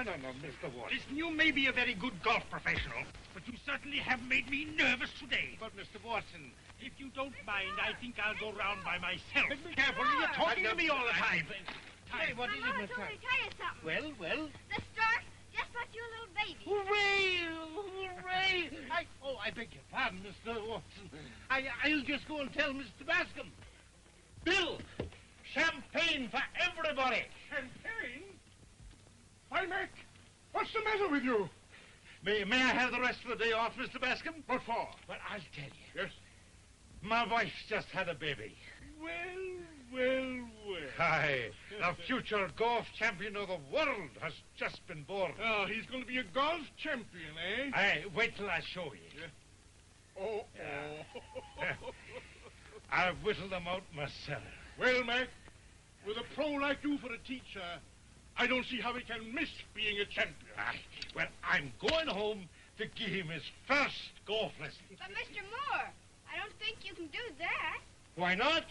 no, Mr. Watson. Listen, you may be a very good golf professional, but you certainly have made me nervous today. But, Mr. Watson... If you don't mind, I think I'll go round by myself. Be careful, you're talking to me all the time. Hey, what is it, Mama Mr. told me to tell you something. Well? The stork, just like your little baby. Hooray! I beg your pardon, Mr. Watson. I'll just go and tell Mr. Bascom. Bill, champagne for everybody. Champagne? Why, Mac, what's the matter with you? May I have the rest of the day off, Mr. Bascom? What for? Well, I'll tell you. Yes? My wife's just had a baby. Well. Aye, the future golf champion of the world has just been born. Oh, he's going to be a golf champion, eh? Aye, wait till I show you. Oh. I've whittled them out myself. Well, Mac, with a pro like you for a teacher, I don't see how he can miss being a champion. Aye, well, I'm going home to give him his first golf lesson. But, Mr. Moore, I don't think you can do that. Why not?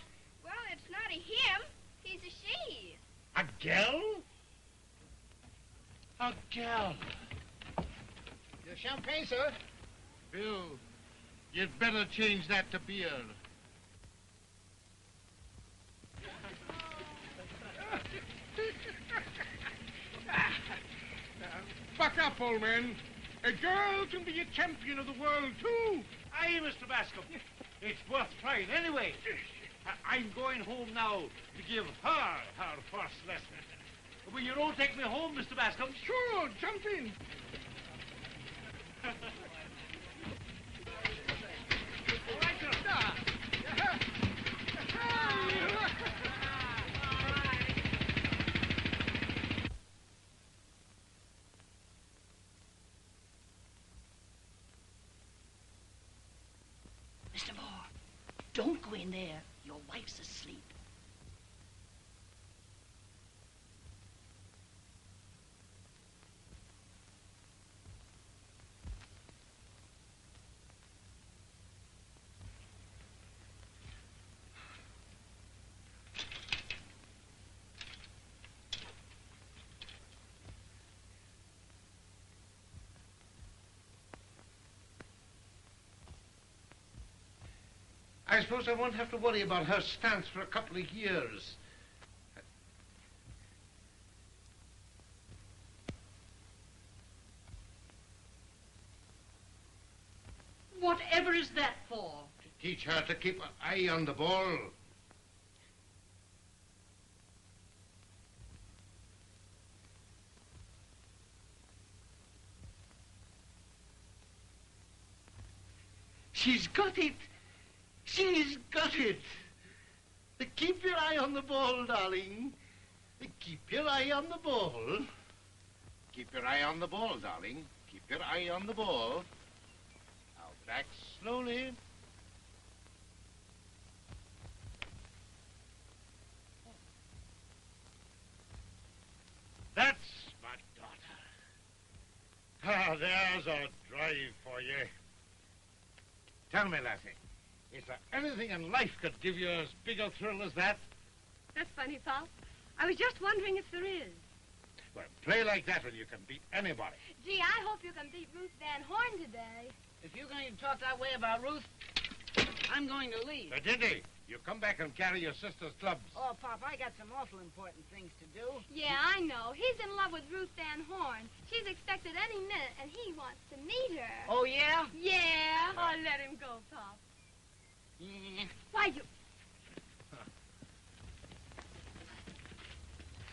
Well, it's not a him. He's a she. A gal? A gal. Your champagne, sir. Bill, you'd better change that to beer. Buck up, old man. A girl can be a champion of the world, too. Aye, Mr. Bascom. It's worth trying anyway. I'm going home now to give her first lesson. Will you all take me home, Mr. Bascom? Sure, jump in. Mr. Moore, don't go in there. Your wife's asleep. I suppose I won't have to worry about her stance for a couple of years. Whatever is that for? To teach her to keep an eye on the ball. She's got it. She's got it. Keep your eye on the ball, darling. Keep your eye on the ball. Keep your eye on the ball, darling. Keep your eye on the ball. Now back slowly. That's my daughter. Ah, there's a drive for you. Tell me, lassie, is there anything in life could give you as big a thrill as that? That's funny, Pop. I was just wondering if there is. Well, play like that and you can beat anybody. Gee, I hope you can beat Ruth Van Horn today. If you're going to talk that way about Ruth, I'm going to leave. Dindy, you come back and carry your sister's clubs. Oh, Pop, I got some awful important things to do. Yeah, I know. He's in love with Ruth Van Horn. She's expected any minute, and he wants to meet her. Oh, yeah? Yeah. Oh, let him go, Pop. Yeah. Why, you...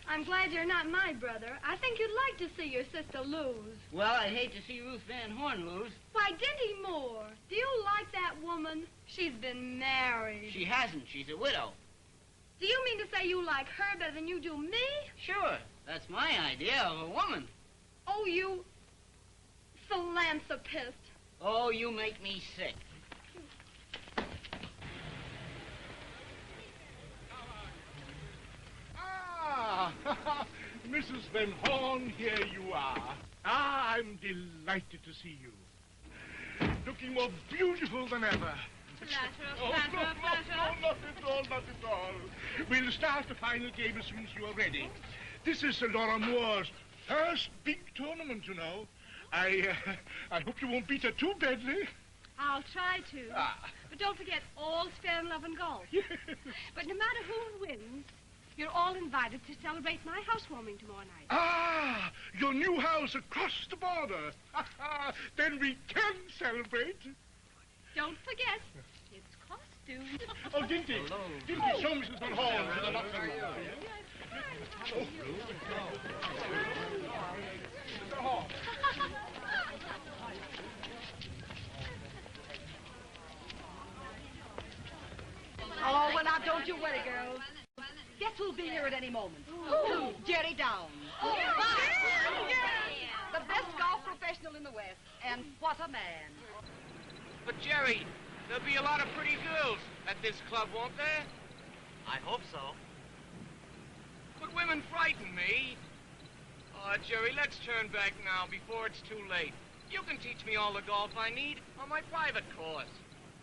I'm glad you're not my brother. I think you'd like to see your sister lose. Well, I'd hate to see Ruth Van Horn lose. Why, Dinty Moore, do you like that woman? She's been married. She hasn't. She's a widow. Do you mean to say you like her better than you do me? Sure. That's my idea of a woman. Oh, you philanthropist. Oh, you make me sick. Ah, Mrs. Van Horn, here you are. Ah, I'm delighted to see you. Looking more beautiful than ever. Flatter, No, not at all. We'll start the final game as soon as you are ready. This is Laura Moore's First big tournament, you know. I hope you won't beat her too badly. I'll try to. But don't forget, all's fair in love and golf. But no matter who wins, you're all invited to celebrate my housewarming tomorrow night. Ah, your new house across the border. Then we can celebrate. Don't forget, it's costume. Oh, Dinty. Dinty, show Mrs. Van Horn to the locker room. Mr. Horn. Oh, well, now, don't you worry, girls. Guess who'll be here at any moment? Who? Jerry Downs. The best golf professional in the West. And what a man. But, Jerry, there'll be a lot of pretty girls at this club, won't there? I hope so. But women frighten me. Oh, Jerry, let's turn back now before it's too late. You can teach me all the golf I need on my private course.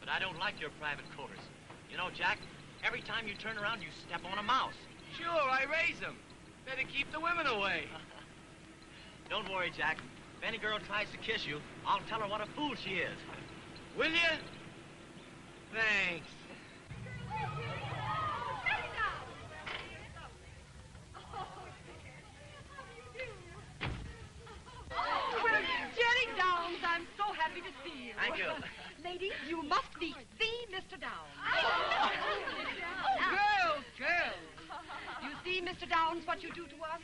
But I don't like your private course. You know, Jack, every time you turn around, you step on a mouse. Sure, I raise them. Better keep the women away. Don't worry, Jack. If any girl tries to kiss you, I'll tell her what a fool she is. Will you? Thanks. Well, Jerry Downs, I'm so happy to see you. Thank you. Ladies, you must meet the Mr. Downs. Girls, girls. You see, Mr. Downs, what you do to us?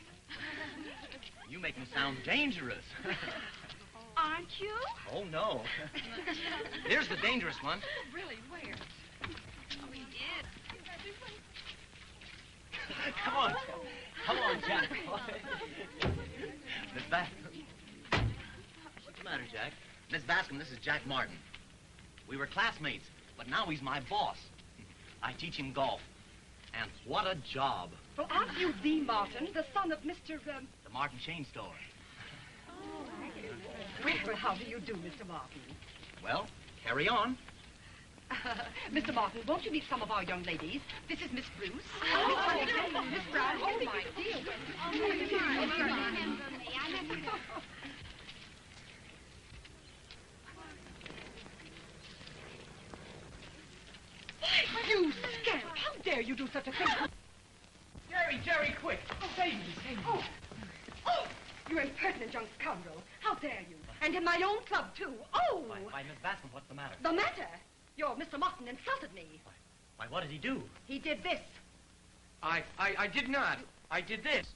You make me sound dangerous. Aren't you? Oh, no. Here's the dangerous one. Really, where? Come on. Come on, Jack. Miss Bascom. What's the matter, Jack? Miss Bascom, this is Jack Martin. We were classmates, but now he's my boss. I teach him golf. And what a job. Well, aren't you the Martin, the son of Mr. The Martin Chain Store. Well, how do you do, Mr. Martin? Well, carry on. Mr. Martin, won't you meet some of our young ladies? This is Miss Bruce. Miss Huntington, Miss Brown. Oh, my dear. Why, you scamp! How dare you do such a thing? Jerry, quick. Save me. Oh, you impertinent young scoundrel. How dare you? And in my own club, too. Oh! Why, Miss Bascom, what's the matter? The matter? Your Mr. Martin insulted me. Why, what did he do? He did this. I did not. I did this.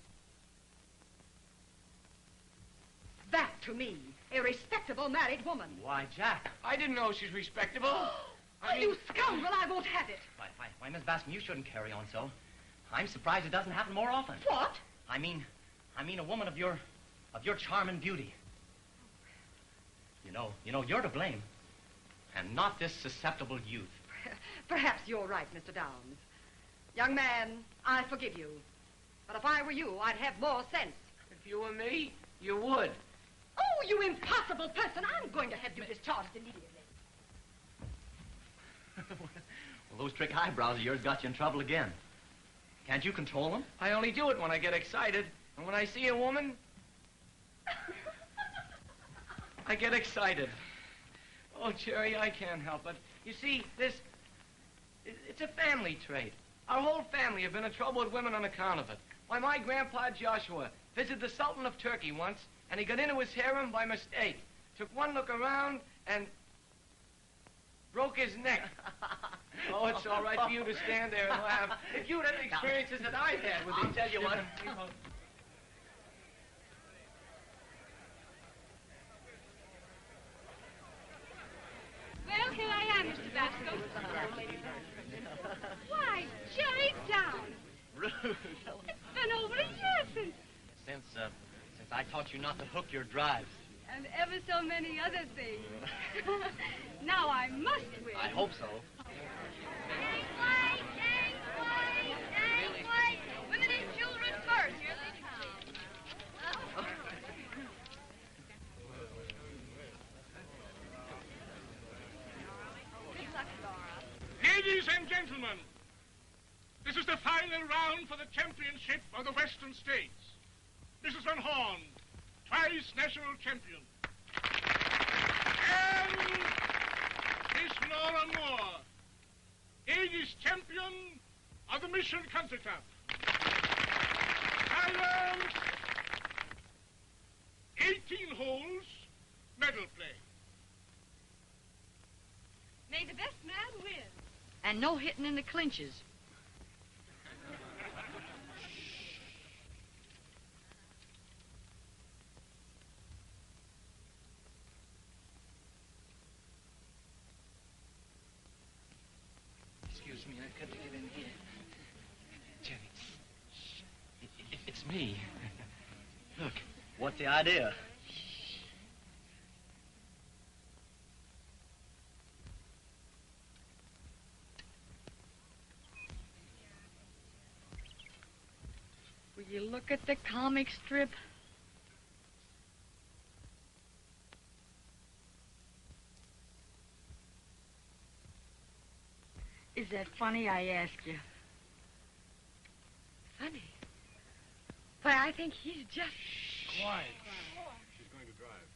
That, to me, a respectable married woman. Why, Jack. I didn't know she's respectable. I mean, You scoundrel, I won't have it. Why, Miss Bascom, you shouldn't carry on so. I'm surprised it doesn't happen more often. What? I mean a woman of your charm and beauty. You know, you're to blame. And not this susceptible youth. Perhaps you're right, Mr. Downs. Young man, I forgive you. But if I were you, I'd have more sense. if you were me, you would. Oh, you impossible person. I'm going to have you discharged immediately. Well, those trick eyebrows of yours got you in trouble again. Can't you control them? I only do it when I get excited. And when I see a woman, I get excited. Oh, Jerry, I can't help it. You see, it's a family trait. Our whole family have been in trouble with women on account of it. Why, my grandpa Joshua visited the Sultan of Turkey once, and he got into his harem by mistake. Took one look around and broke his neck. Oh, it's all right for you to stand there and laugh. If you'd had the experiences that I've had with these... I'll tell you what. Well, here I am, Mr. Bascom. Why, Jerry Downs. Rude. It's been over a year since... Since I taught you not to hook your drives. And ever so many other things. Now I must win. I hope so. Dang white, dang white, dang white. Women and children first. Here they come. Good luck, Dora. Ladies and gentlemen, this is the final round for the championship of the Western States. Mrs. Van Horn, twice national champion. And Miss Nora Moore, ages champion of the Mission Country Club. Silence! 18 holes, medal play. May the best man win. And no hitting in the clinches. Excuse me, I've got to get in here. Jenny, it's me. Look. What's the idea? Will you look at the comic strip? Is that funny, I ask you? Funny. Why, I think he's just... Quiet. She's going to drive.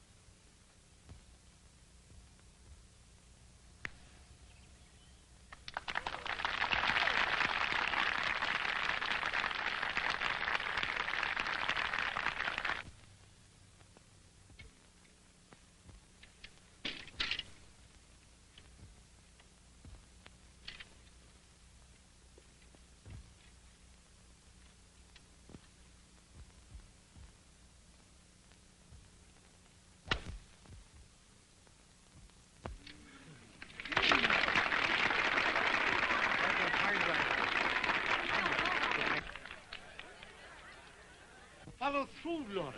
Follow through, Laura.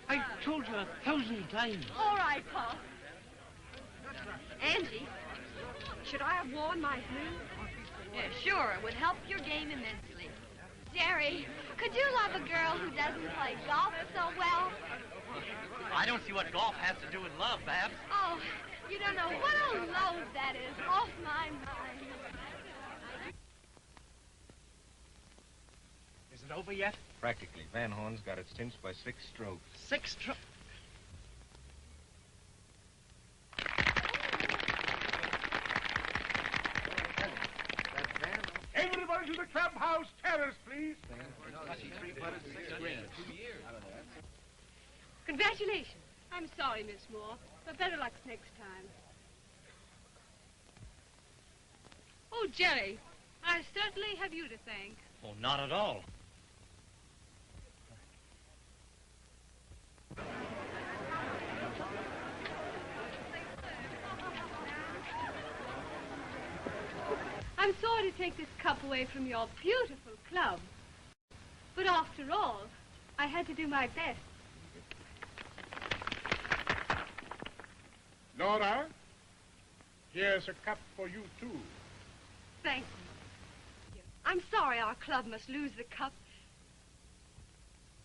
I told you 1,000 times. All right, Pa. Angie, should I have worn my blue? Yeah, sure. It would help your game immensely. Jerry, could you love a girl who doesn't play golf so well? I don't see what golf has to do with love, Babs. Oh, you don't know what a load that is off my mind. Is it over yet? Practically. Van Horn's got it cinched by 6 strokes. 6 strokes. Everybody to the clubhouse terrace, please. Congratulations. I'm sorry, Miss Moore, but better luck next time. Oh, Jerry, I certainly have you to thank. Oh, not at all. I'm sorry to take this cup away from your beautiful club. But after all, I had to do my best. Nora, here's a cup for you, too. Thank you. I'm sorry our club must lose the cup.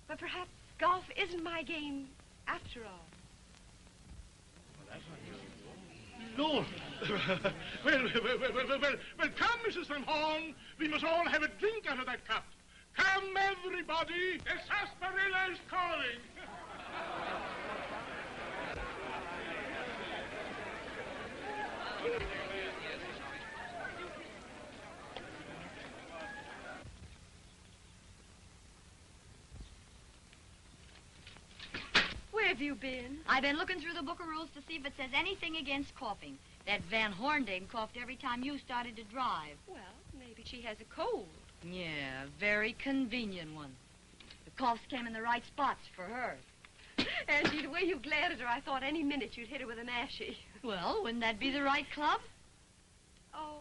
But perhaps golf isn't my game after all. Lord. well, come, Mrs. Van Horn. We must all have a drink out of that cup. Come, everybody. The sarsaparilla is calling. Where have you been? I've been looking through the book of rules to see if it says anything against coughing. That Van Horn dame coughed every time you started to drive. Well, maybe she has a cold. Yeah, very convenient one. The coughs came in the right spots for her. Angie, the way you glared at her, I thought any minute you'd hit her with a mashie. Well, wouldn't that be the right club? Oh,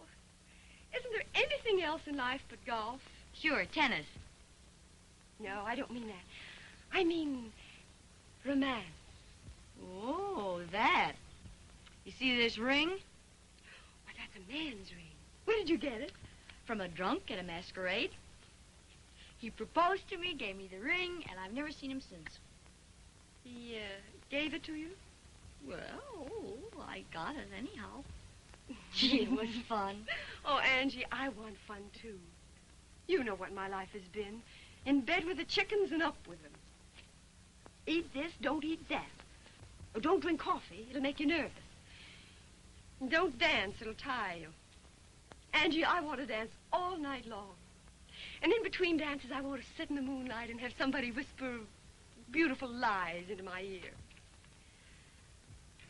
isn't there anything else in life but golf? Sure, tennis. No, I don't mean that. I mean romance. Oh, that. You see this ring? Why, that's a man's ring. Where did you get it? From a drunk at a masquerade. He proposed to me, gave me the ring, and I've never seen him since. He gave it to you? Well, I got it anyhow. Gee, it was fun. Oh, Angie, I want fun, too. You know what my life has been. In bed with the chickens and up with them. Eat this, don't eat that. Oh, don't drink coffee. It'll make you nervous. And don't dance. It'll tire you. Angie, I want to dance all night long. And in between dances, I want to sit in the moonlight and have somebody whisper beautiful lies into my ear.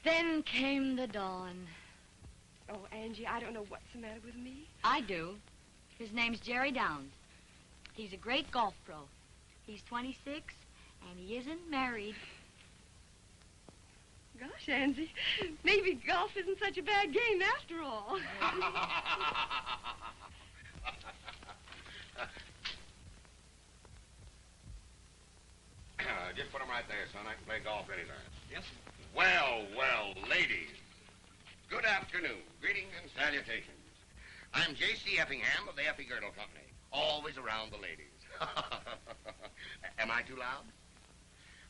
Then came the dawn. Oh, Angie, I don't know what's the matter with me. I do. His name's Jerry Downs. He's a great golf pro. He's 26, and he isn't married. Gosh, Angie, maybe golf isn't such a bad game after all. Just put 'em right there, son. I can play golf anytime. Yes? Well, well, ladies. Good afternoon. Greetings and salutations. I'm J.C. Effingham of the Effie Girdle Company. Always around the ladies. Am I too loud?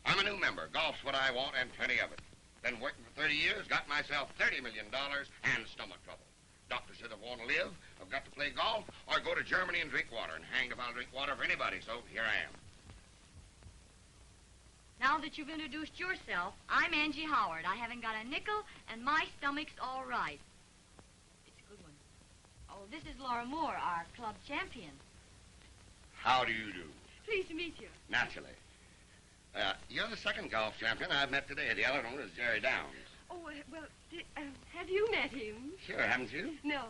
I'm a new member. Golf's what I want and plenty of it. Been working for 30 years, got myself $30 million and stomach trouble. Doctor said if I want to live, I've got to play golf or go to Germany and drink water. And hanged if I'll drink water for anybody, so here I am. Now that you've introduced yourself, I'm Angie Howard. I haven't got a nickel, and my stomach's all right. It's a good one. Oh, this is Laura Moore, our club champion. How do you do? Pleased to meet you. Naturally. You're the second golf champion I've met today. The other one is Jerry Downs. Oh, well, have you met him? Sure, haven't you? No,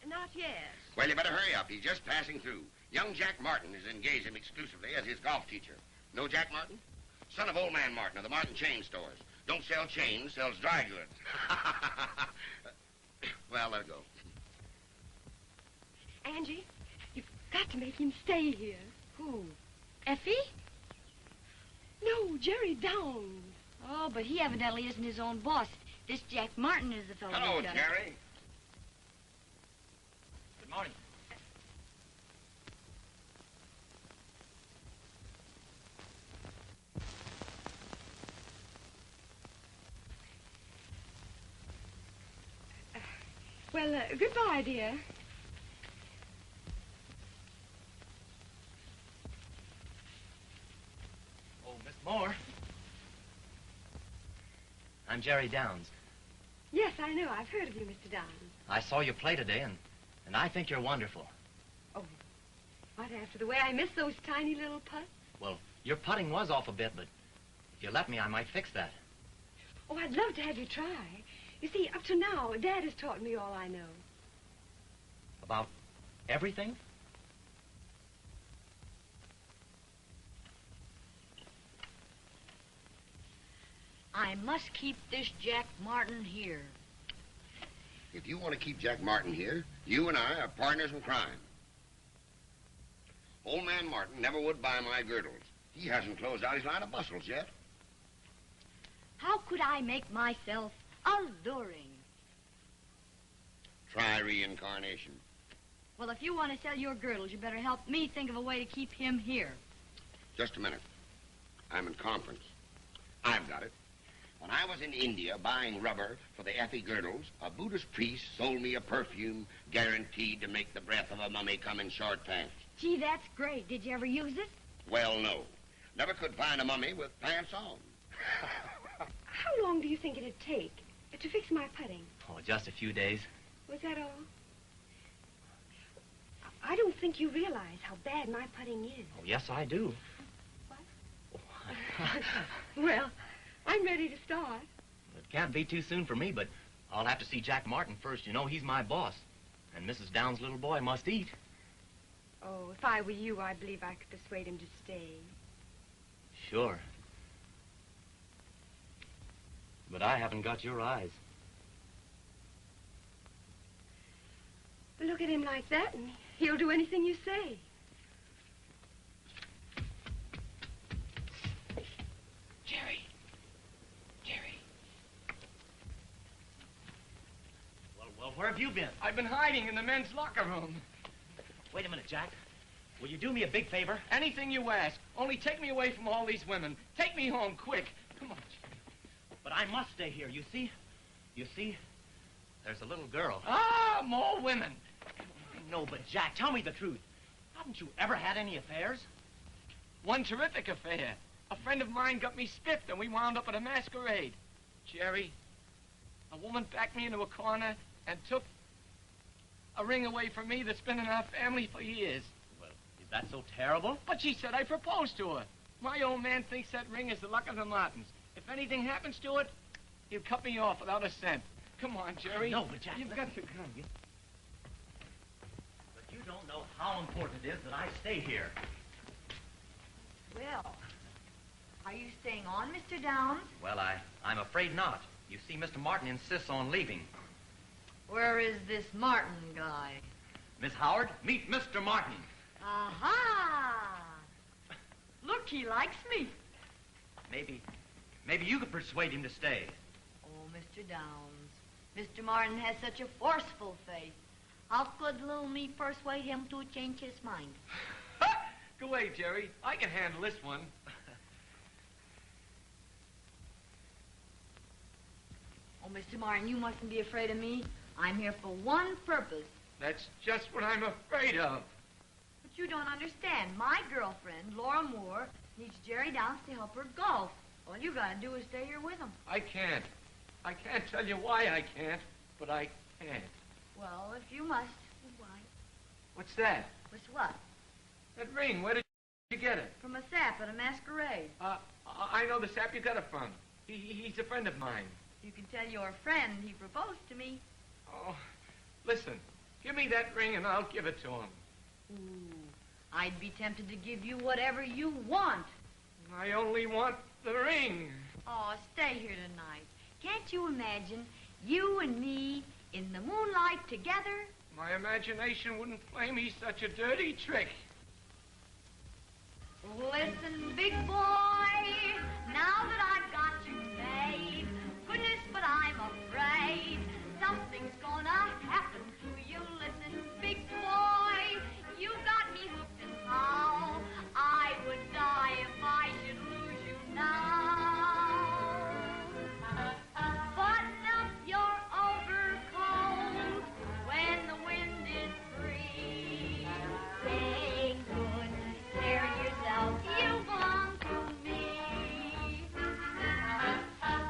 not yet. Well, you better hurry up. He's just passing through. Young Jack Martin is engaged him exclusively as his golf teacher. Know Jack Martin? Son of Old Man Martin of the Martin chain stores. Don't sell chains, sells dry goods. Well, let it go. Angie, you've got to make him stay here. Who? Effie? No, Jerry Downs. Oh, but he evidently isn't his own boss. This Jack Martin is the fellow Hello, who's done it. Jerry. Good morning. Well, goodbye, dear. Oh, Miss Moore. I'm Jerry Downs. Yes, I know. I've heard of you, Mr. Downs. I saw you play today, and I think you're wonderful. Oh, what, after the way I missed those tiny little putts? Well, your putting was off a bit, but if you let me, I might fix that. Oh, I'd love to have you try. You see, up to now, Dad has taught me all I know. About everything? I must keep this Jack Martin here. If you want to keep Jack Martin here, you and I are partners in crime. Old Man Martin never would buy my girdles. He hasn't closed out his line of bustles yet. How could I make myself alluring? Try reincarnation. Well, if you want to sell your girdles, you better help me think of a way to keep him here. Just a minute. I'm in conference. I've got it. When I was in India buying rubber for the Effie girdles, a Buddhist priest sold me a perfume guaranteed to make the breath of a mummy come in short pants. Gee, that's great. Did you ever use it? Well, no. Never could find a mummy with pants on. How long do you think it'd take to fix my putting? Oh, just a few days. Was that all? I don't think you realize how bad my putting is. Oh, yes, I do. What? Well, I'm ready to start. It can't be too soon for me, but I'll have to see Jack Martin first. You know, he's my boss. And Mrs. Downs' little boy must eat. Oh, if I were you, I believe I could persuade him to stay. Sure. But I haven't got your eyes. Look at him like that, and he'll do anything you say. Jerry. Well, where have you been? I've been hiding in the men's locker room. Wait a minute, Jack. Will you do me a big favor? Anything you ask. Only take me away from all these women. Take me home, quick. Come on. But I must stay here, you see? You see, there's a little girl. Ah, more women. No, but Jack, tell me the truth. Haven't you ever had any affairs? One terrific affair. A friend of mine got me stiffed and we wound up at a masquerade. Jerry, a woman backed me into a corner and took a ring away from me that's been in our family for years. Well, is that so terrible? But she said I proposed to her. My old man thinks that ring is the luck of the Martins. If anything happens to it, he'll cut me off without a cent. Come on, Jerry. No, but Jack, You've got to come. But you don't know how important it is that I stay here. Well, are you staying on, Mr. Downs? Well, I'm afraid not. You see, Mr. Martin insists on leaving. Where is this Martin guy? Miss Howard, meet Mr. Martin. Aha! Look, he likes me. Maybe you could persuade him to stay. Oh, Mr. Downs, Mr. Martin has such a forceful face. How could little me persuade him to change his mind? Go away, Jerry. I can handle this one. Oh, Mr. Martin, you mustn't be afraid of me. I'm here for one purpose. That's just what I'm afraid of. But you don't understand. My girlfriend, Laura Moore, needs Jerry Downs to help her golf. All you gotta do is stay here with him. I can't. I can't tell you why I can't, but I can't. Well, if you must, why? What's that? What's what? That ring. Where did you get it? From a sap at a masquerade. I know the sap you got it from. He's a friend of mine. You can tell your friend he proposed to me. Oh, listen. Give me that ring and I'll give it to him. Ooh, I'd be tempted to give you whatever you want. I only want the ring. Oh, stay here tonight. Can't you imagine you and me in the moonlight together? My imagination wouldn't play me such a dirty trick. Listen, big boy, now that I've got you made, goodness, but I'm afraid something's gonna happen to you. Listen, big boy, you got me hooked and how I would die if I should lose you now. Button up your overcoat when the wind is free. Take good care of yourself, you belong to me.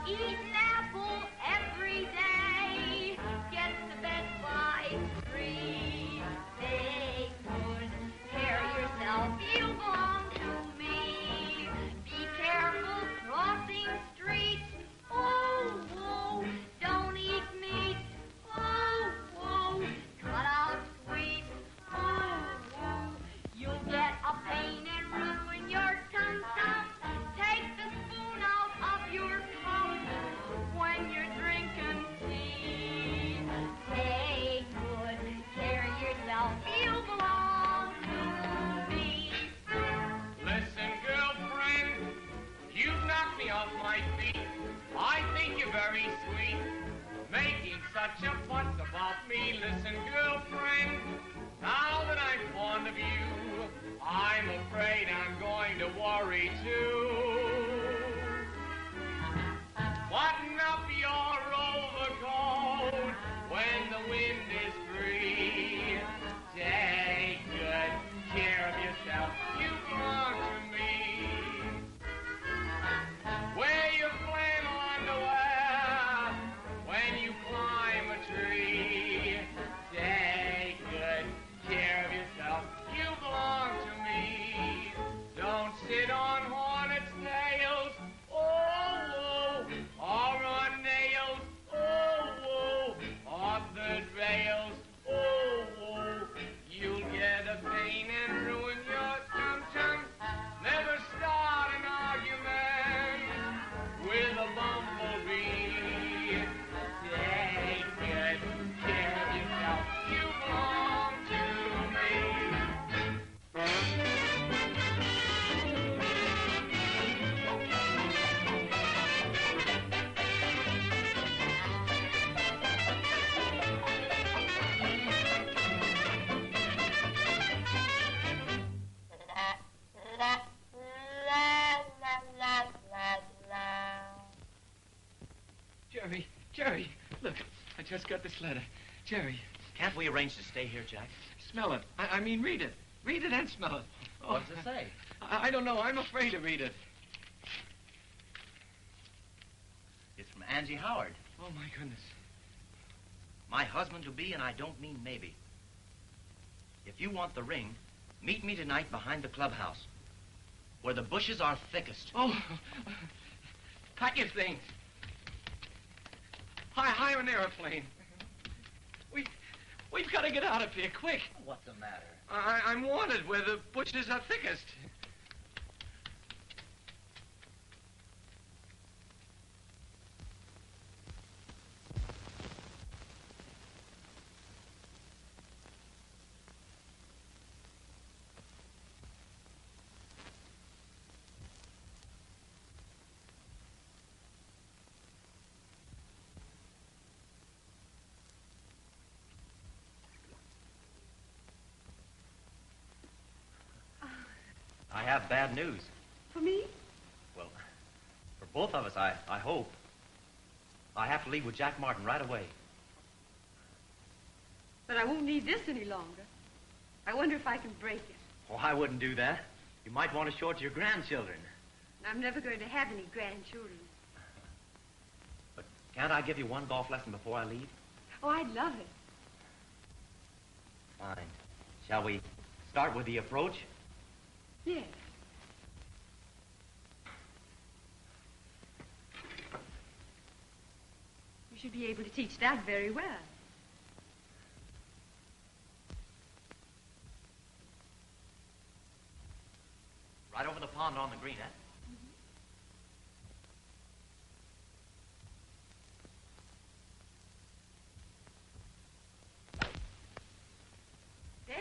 Eat an apple every day, get to bed by 3. Take good care of yourself, you belong to me. Be careful crossing streets, oh, whoa, don't eat meat, oh, whoa, cut out sweets, oh, whoa, you'll get a pain and ruin your tum-tum. Take the spoon out of your coat when you're drinking tea. Take good care of yourself, you belong to me. Listen, girlfriend, you've knocked me off my feet. I think you're very sweet, making such a fuss about me. Listen, girlfriend, now that I'm fond of you, I'm afraid I'm going to worry too. Button up your overcoat when the wind is free. Take good care of yourself, you belong to me. Wear your flannel underwear when you climb a tree. Take good care of yourself, you belong to me. Don't sit on hornets' tails, oh, or on nails, oh, or bird rails, oh, you'll get a pain and ruin your tum-tum. Never start an argument with a bumblebee. Take good care of yourself, you belong to me. Jerry, look, I just got this letter. Jerry, Can't we arrange to stay here, Jack? smell it. I mean, read it. Read it and smell it. Oh, What does it say? I don't know. I'm afraid to read it. From Angie Howard. Oh, my goodness. My husband-to-be, and I don't mean maybe. If you want the ring, meet me tonight behind the clubhouse, where the bushes are thickest. Oh, pack your things. Hire an airplane. We've got to get out of here, quick. What's the matter? I'm wanted where the bushes are thickest. I have bad news. For me? Well, for both of us, I hope. I have to leave with Jack Martin right away. But I won't need this any longer. I wonder if I can break it. Oh, I wouldn't do that. You might want to show it to your grandchildren. I'm never going to have any grandchildren. But can't I give you one golf lesson before I leave? Oh, I'd love it. Fine. Shall we start with the approach? Yes. You should be able to teach that very well. Right over the pond on the green, eh? There.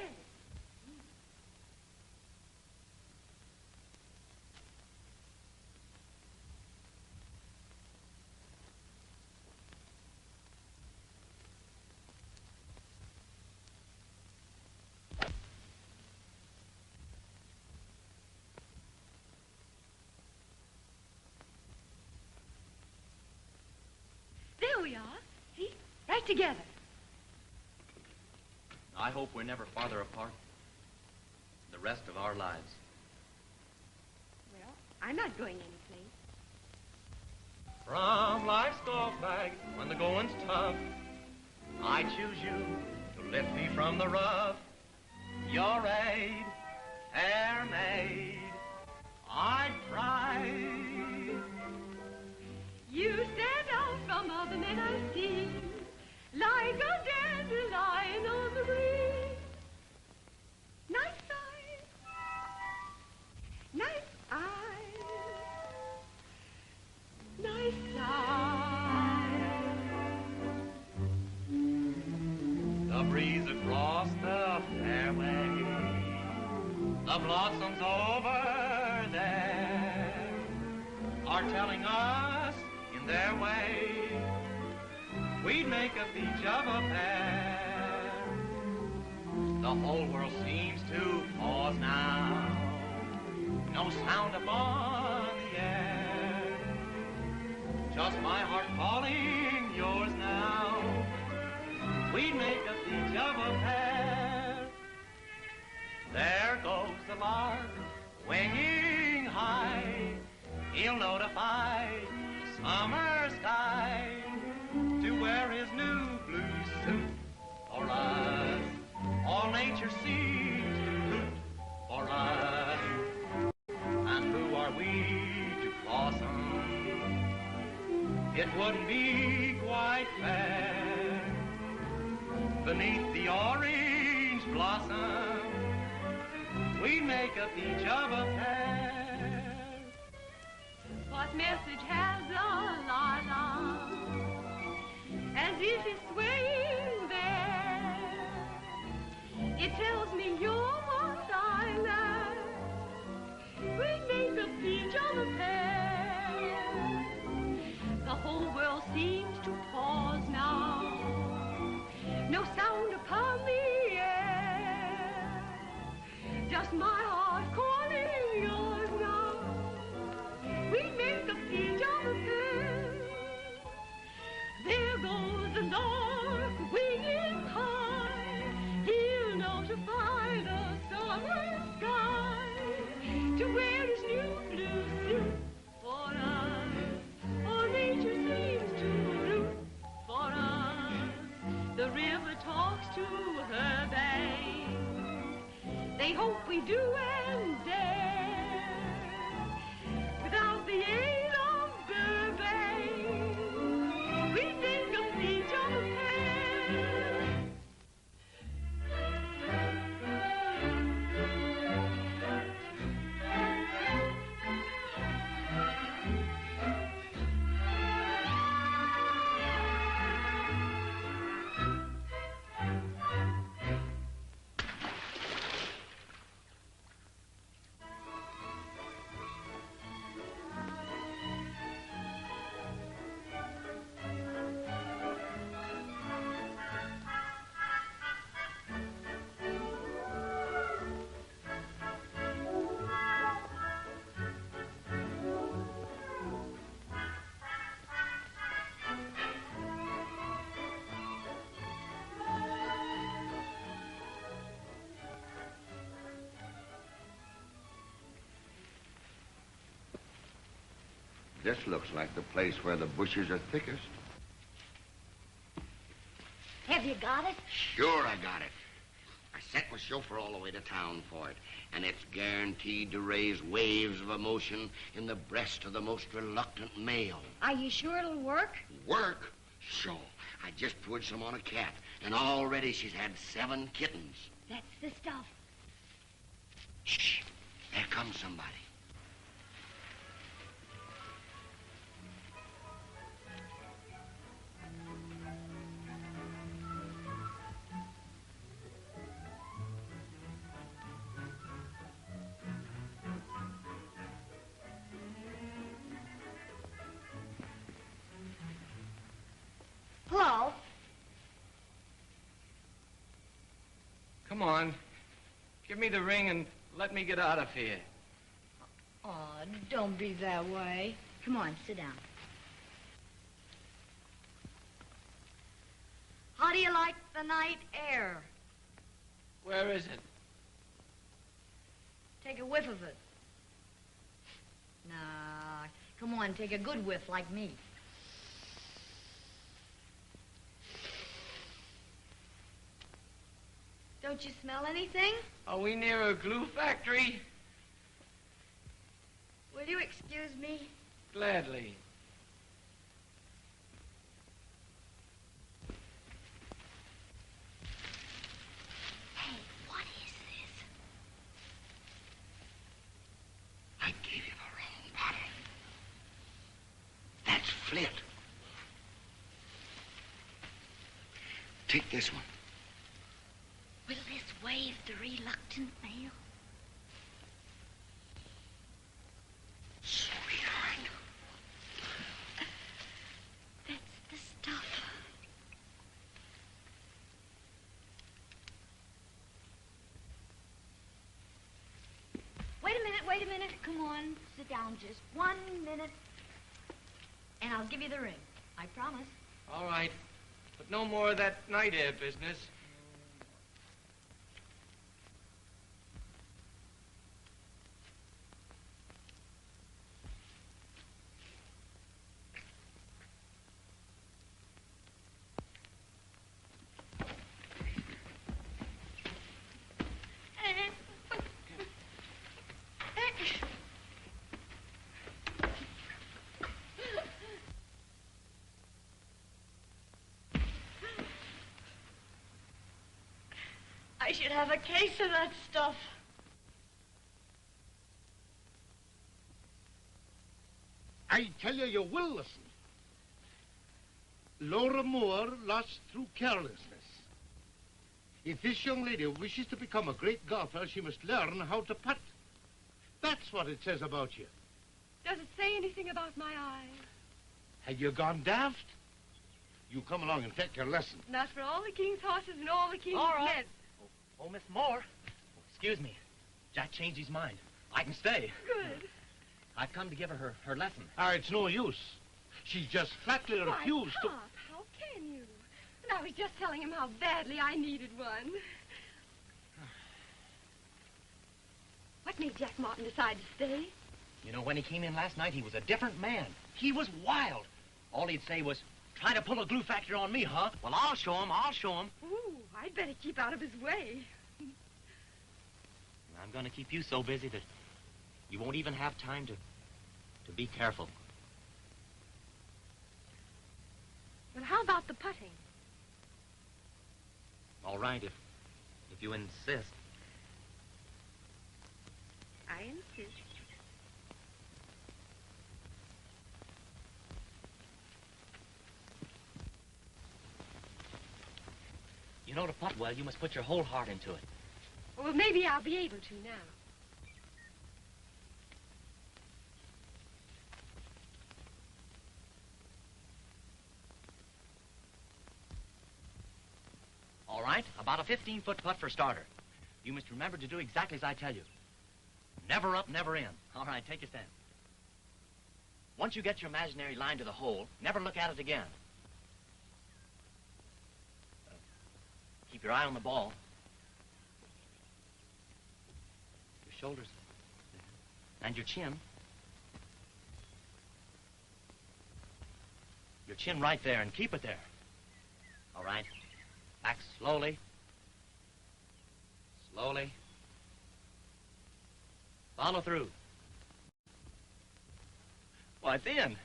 There we are. See? Right together. I hope we're never farther apart the rest of our lives. Well, I'm not going anyplace. From life's golf bag, when the going's tough, I choose you to lift me from the rough. Your aid, fair maid, I'd try. You stand out from other men I've seen, like a dandelion on the breeze. Nice eyes, nice eyes, nice eyes. The breeze across the fairway, the blossoms over there are telling us in their way we'd make a beach of a pair. The whole world seems to pause now, no sound upon the air, just my heart calling yours now. We'd make a beach of a pair. There goes the lark, winging high. He'll notify the summer sky to wear his new blue suit for us. All nature seems to root for us. And who are we to blossom? It wouldn't be quite fair beneath the orange blossom. We make a beach of a pair. What message has a lilac as if it's swaying there? It tells me you're what I lack. We make a beach of a pair. The whole world seems to pause now, no sound upon the air, just my heart calling yours now. We make a beach of a pair. There goes the lark winging high. He'll notify the summer sky to wear his new blue suit for us. All nature seems and dare. Without the aid of Burbank, we think of each other's pair. This looks like the place where the bushes are thickest. Have you got it? Sure, I got it. I sent my chauffeur all the way to town for it, and it's guaranteed to raise waves of emotion in the breast of the most reluctant male. Are you sure it'll work? Work? Sure. I just poured some on a cat, and already she's had 7 kittens. That's the stuff. Shh. There comes somebody. Hello? Come on. Give me the ring and let me get out of here. Oh, don't be that way. Come on, sit down. How do you like the night air? Where is it? Take a whiff of it. Nah, come on, take a good whiff like me. Don't you smell anything? Are we near a glue factory? Will you excuse me? Gladly. Hey, what is this? I gave you the wrong bottle. That's Flit. Take this one. Will this wave the reluctant male? Sweetheart. That's the stuff. Wait a minute. Come on, sit down just 1 minute. And I'll give you the ring. I promise. All right. But no more of that night air business. I should have a case of that stuff. I tell you, you will listen. Laura Moore lost through carelessness. If this young lady wishes to become a great golfer, she must learn how to putt. That's what it says about you. Does it say anything about my eyes? Have you gone daft? You come along and take your lesson. Not for all the king's horses and all the king's All right. men. Oh, Miss Moore. Excuse me. Jack changed his mind. I can stay. Good. I've come to give her her lesson. It's no use. She just flatly refused Why, Pop, how can you? And I was just telling him how badly I needed one. What made Jack Martin decide to stay? You know, when he came in last night, he was a different man. He was wild. All he'd say was, try to pull a glue factory on me, huh? Well, I'll show him. Ooh, I'd better keep out of his way. I'm going to keep you so busy that you won't even have time to be careful. Well, how about the putting? All right, if you insist. I insist. You know, to putt well, you must put your whole heart into it. Well, maybe I'll be able to now. All right, about a 15-foot putt for starter. You must remember to do exactly as I tell you. Never up, never in. All right, take your stand. Once you get your imaginary line to the hole, never look at it again. Keep your eye on the ball. Your shoulders. And your chin. Your chin right there, and keep it there. All right. Back slowly. Slowly. Follow through. Why, it's in.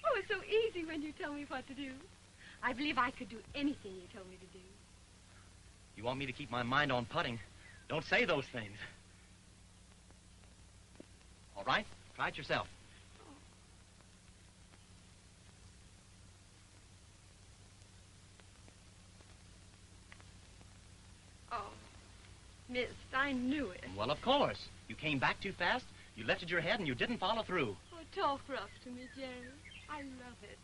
Oh, it's so easy when you tell me what to do. I believe I could do anything you told me to do. You want me to keep my mind on putting? Don't say those things. All right, try it yourself. Oh, Miss, I knew it. Well, of course. You came back too fast, you lifted your head, and you didn't follow through. Oh, talk rough to me, Jerry. I love it.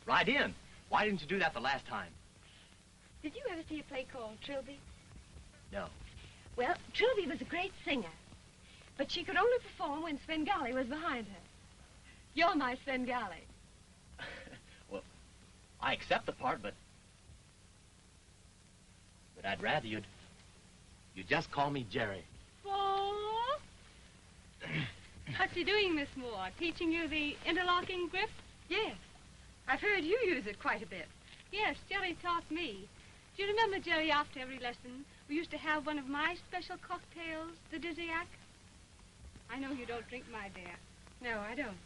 Right in. Why didn't you do that the last time? Did you ever see a play called Trilby? No. Well, Trilby was a great singer, but she could only perform when Svengali was behind her. You're my Svengali. Well, I accept the part, but I'd rather you'd just call me Jerry. Oh? What's he doing, Miss Moore? Teaching you the interlocking grip? Yes. I've heard you use it quite a bit. Yes, Jerry taught me. Do you remember, Jerry, after every lesson, we used to have one of my special cocktails, the Dizziac? I know you don't drink, my dear. No, I don't.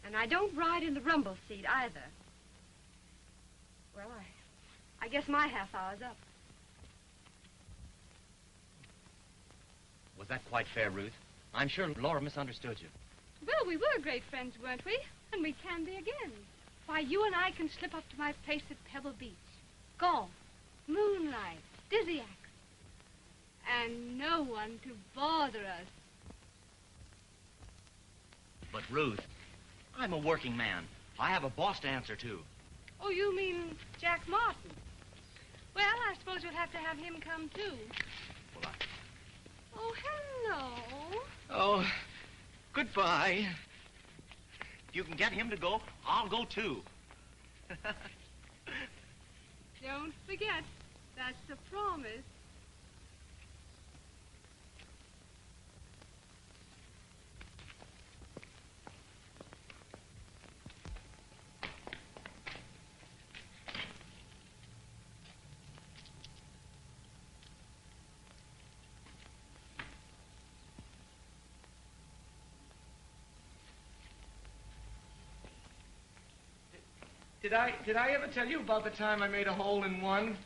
And I don't ride in the rumble seat, either. Well, I guess my half hour's up. Was that quite fair, Ruth? I'm sure Laura misunderstood you. Well, we were great friends, weren't we? And we can be again. Why, you and I can slip up to my place at Pebble Beach. Golf, moonlight, Dizziac. And no one to bother us. But, Ruth, I'm a working man. I have a boss to answer to. Oh, you mean Jack Martin? Well, I suppose you'll have to have him come, too. Well, Oh, hello. Oh, goodbye. If you can get him to go, I'll go, too. Don't forget, that's a promise. Did I ever tell you about the time I made a hole in one?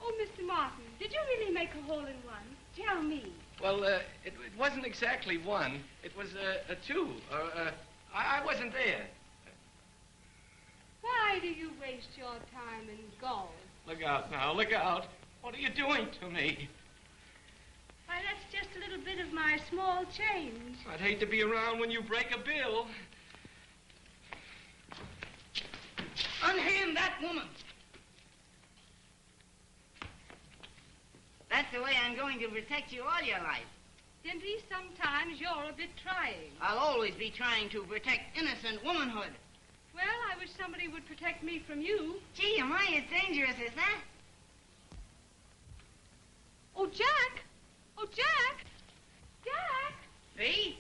Oh, Mr. Martin, did you really make a hole in one? Tell me. Well, it wasn't exactly one. It was a two. I wasn't there. Why do you waste your time in golf? Look out now, look out. What are you doing to me? Why, that's just a little bit of my small change. I'd hate to be around when you break a bill. Unhand that woman. That's the way I'm going to protect you all your life. Dimpy, sometimes you're a bit trying. I'll always be trying to protect innocent womanhood. Well, I wish somebody would protect me from you. Gee, am I as dangerous as that? Jack! Oh, Jack! Jack! See?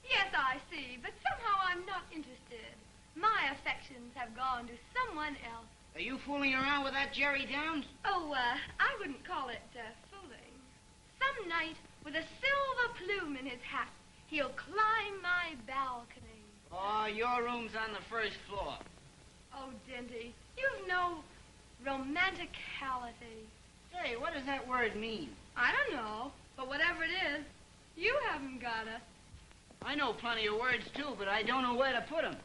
Yes, I see, but somehow I'm not interested. My affections have gone to someone else. Are you fooling around with that Jerry Downs? Oh, I wouldn't call it fooling. Some night, with a silver plume in his hat, he'll climb my balcony. Oh, your room's on the first floor. Oh, Dinty, you've no romanticality. Say, what does that word mean? I don't know, but whatever it is, you haven't got it. I know plenty of words, too, but I don't know where to put them.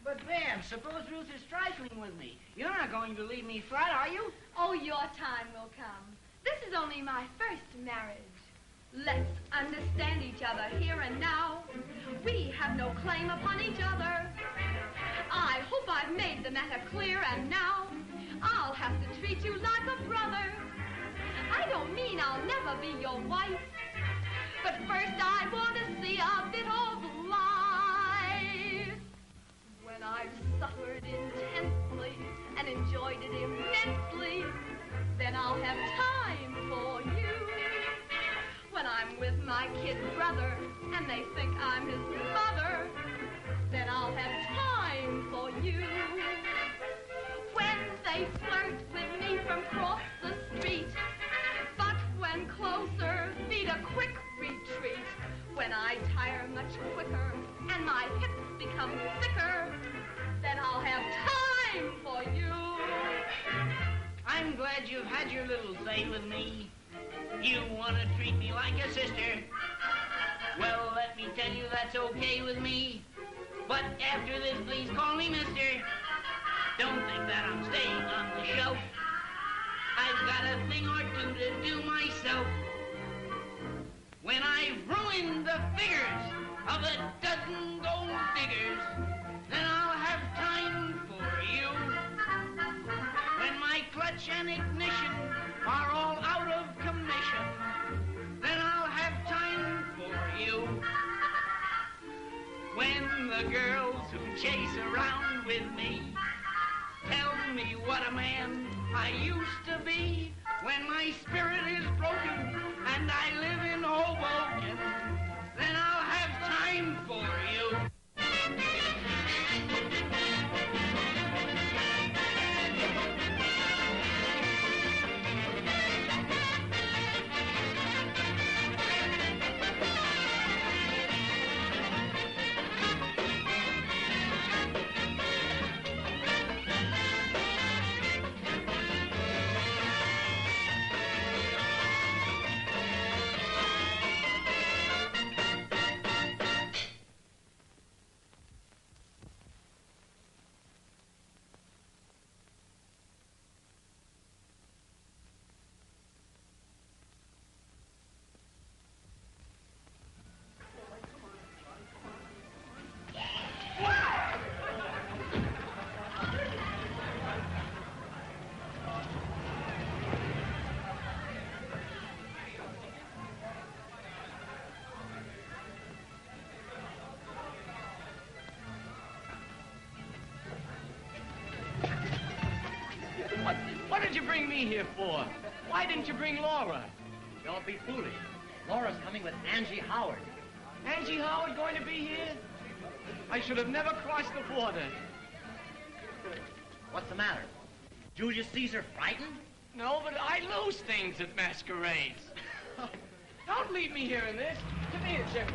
But, Van, suppose Ruth is trifling with me. You're not going to leave me flat, are you? Oh, your time will come. This is only my first marriage. Let's understand each other here and now. We have no claim upon each other. I hope I've made the matter clear, and now I'll have to treat you like a brother. I don't mean I'll never be your wife, but first I want to see a bit of life. When I've suffered intensely and enjoyed it immensely, then I'll have time for you. When I'm with my kid brother and they think I'm his mother, then I'll have time for you. When they flirt with me from across the street, but when closer, beat a quick retreat. When I tire much quicker and my hips become thicker, then I'll have time for you. I'm glad you've had your little say with me. You want to treat me like a sister. Well, let me tell you that's okay with me. But after this, please call me mister. Don't think that I'm staying on the shelf. I've got a thing or two to do myself. When I've ruined the figures of a dozen gold diggers, then I'll have time for you. When my clutch and ignition are all out of commission, then I'll have time for you. When the girls who chase around with me tell me what a man I used to be, when my spirit is broken and I live in Hoboken, then I'll have time for you. What did you bring me here for? Why didn't you bring Laura? Don't be foolish. Laura's coming with Angie Howard. Angie Howard going to be here? I should have never crossed the border. What's the matter? Julius Caesar frightened? No, but I lose things at masquerades. Don't leave me here in this. Come here, Jimmy.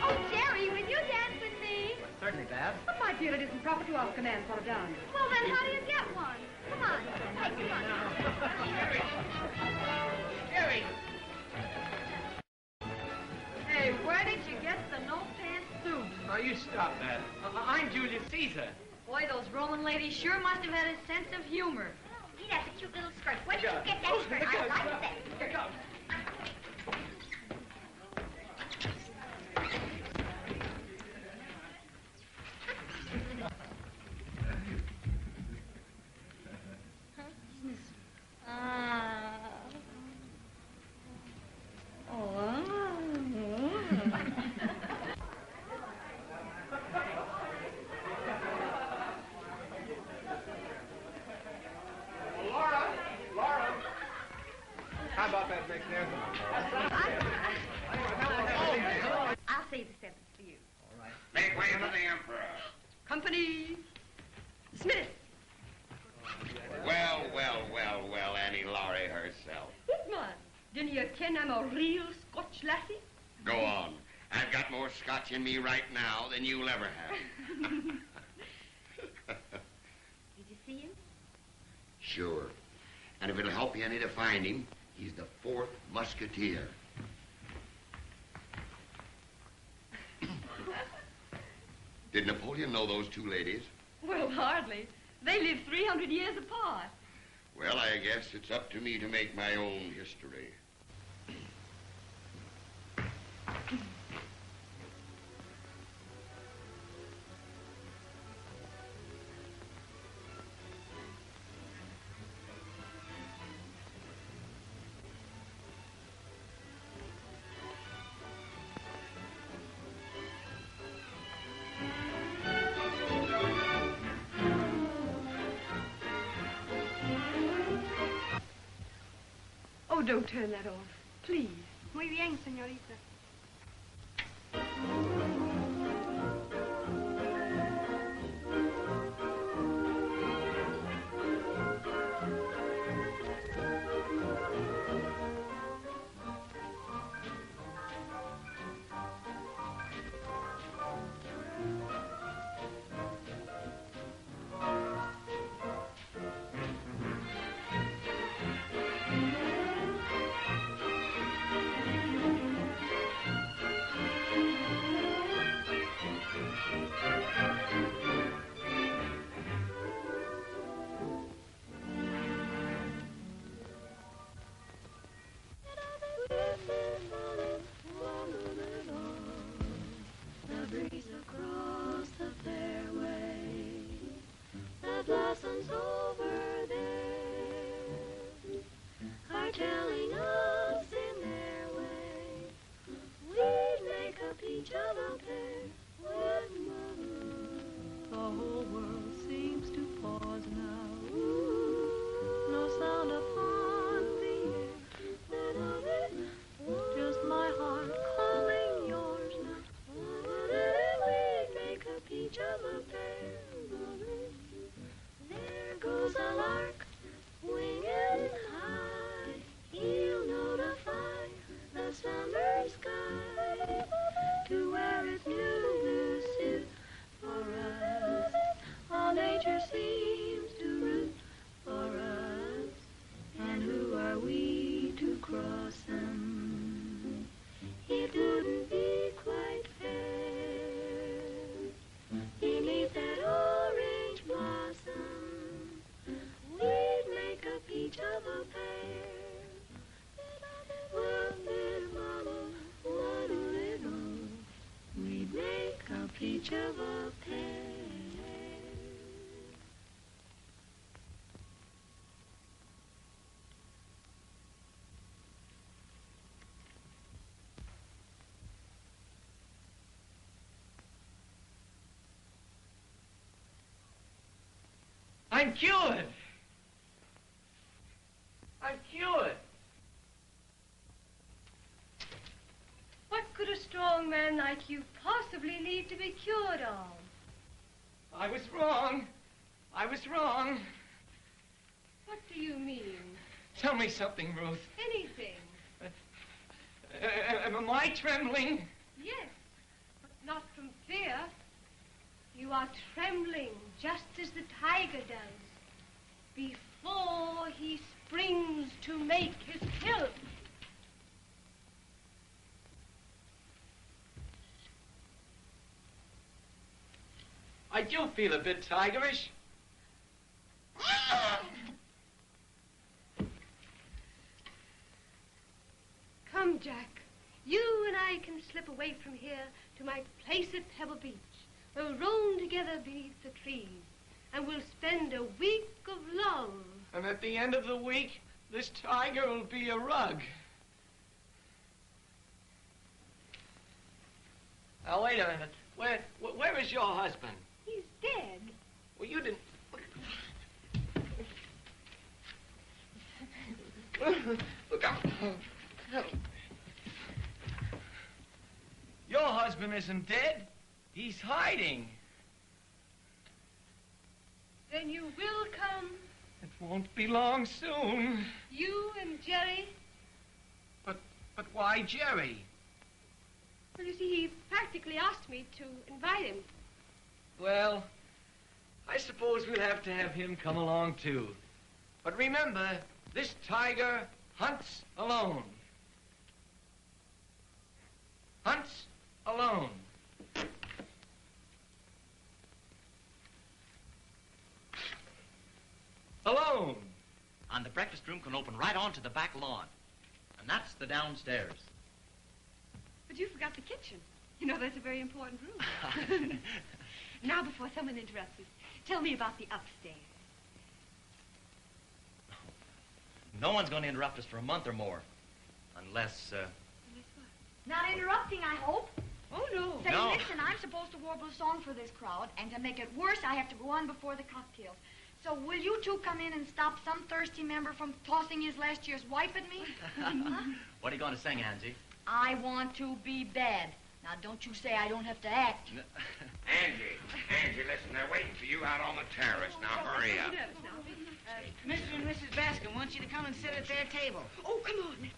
Oh, Jerry, will you dance with me? Certainly, Babs. But my dear, it isn't proper to ask a man for a dance. Well, then how do you get one? Come on. Come on. Jerry! Hey, where did you get the no-pants suit? Now, you stop that. I'm Julius Caesar. Boy, those Roman ladies sure must have had a sense of humor. Gee, that's a cute little skirt. Where did you get that skirt? I like that. Here comes. I'll say the seventh for you. Make way for the Emperor. Company. Smith. Well, Annie Laurie herself. Goodman. Didn't you ken I'm a real Scotch lassie? Go on. I've got more scotch in me right now than you'll ever have. Did you see him? Sure. And if it'll help you any to find him, he's the fourth musketeer. Did Napoleon know those two ladies? Well, hardly. They live 300 years apart. Well, I guess it's up to me to make my own history. Oh, don't turn that off, please. Muy bien, señorita. Blossoms over there are telling us in their way we'd make a peach of a pear with mother. The whole world seems to pause now. No sound upon the air. Just my heart calling yours now. We'd make a peach of a pear. There goes a lark, winging high. He'll notify the summer sky to wear its new blue suit for us. All nature seems to root for us. And who are we to cross them? It wouldn't be quite fair. Beneath that orange blossom, we'd make a peach of a pear. We'd make a peach of a pear. I'm cured. I'm cured. What could a strong man like you possibly need to be cured of? I was wrong. I was wrong. What do you mean? Tell me something, Ruth. Anything. Am I trembling? Yes, but not from fear. You are trembling just as the tiger does before he springs to make his kill. I do feel a bit tigerish. Come, Jack. You and I can slip away from here to my place at Pebble Beach. We'll roam together beneath the trees, and we'll spend a week of love. And at the end of the week, this tiger will be a rug. Now, wait a minute. Where is your husband? He's dead. Well, you didn't... Look out. Your husband isn't dead. He's hiding. Then you will come, It won't be long soon. you and Jerry? But why Jerry? Well, you see, he practically asked me to invite him. Well, I suppose we'll have to have him come along, too. But remember, this tiger hunts alone. Hunts alone. Alone. And the breakfast room can open right onto the back lawn. And that's the downstairs. But you forgot the kitchen. You know, that's a very important room. Now, before someone interrupts us, tell me about the upstairs. No one's going to interrupt us for a month or more. Unless, Not interrupting, I hope. Oh, no. Say, No. listen, I'm supposed to warble a song for this crowd, and to make it worse, I have to go on before the cocktails. So will you two come in and stop some thirsty member from tossing his last year's wife at me? Huh? What are you going to sing, Angie? I want to be bad. Now, don't you say I don't have to act. Angie, listen, they're waiting for you out on the terrace. Now, hurry up. Mr. and Mrs. Bascom want you to come and sit at their table. Oh, come on.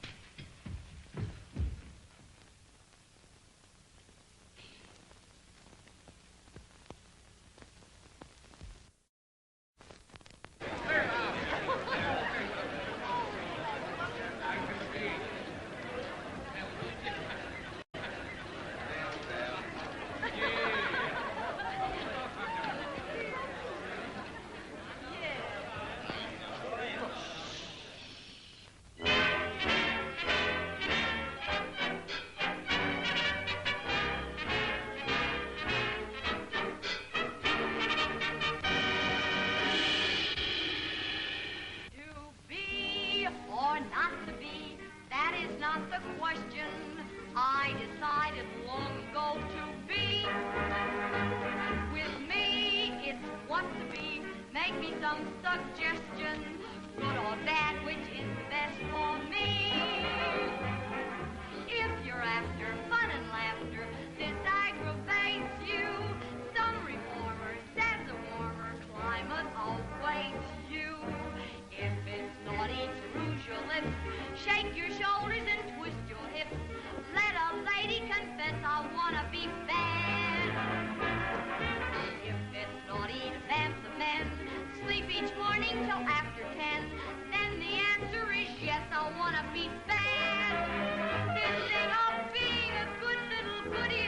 This thing of being a good little goody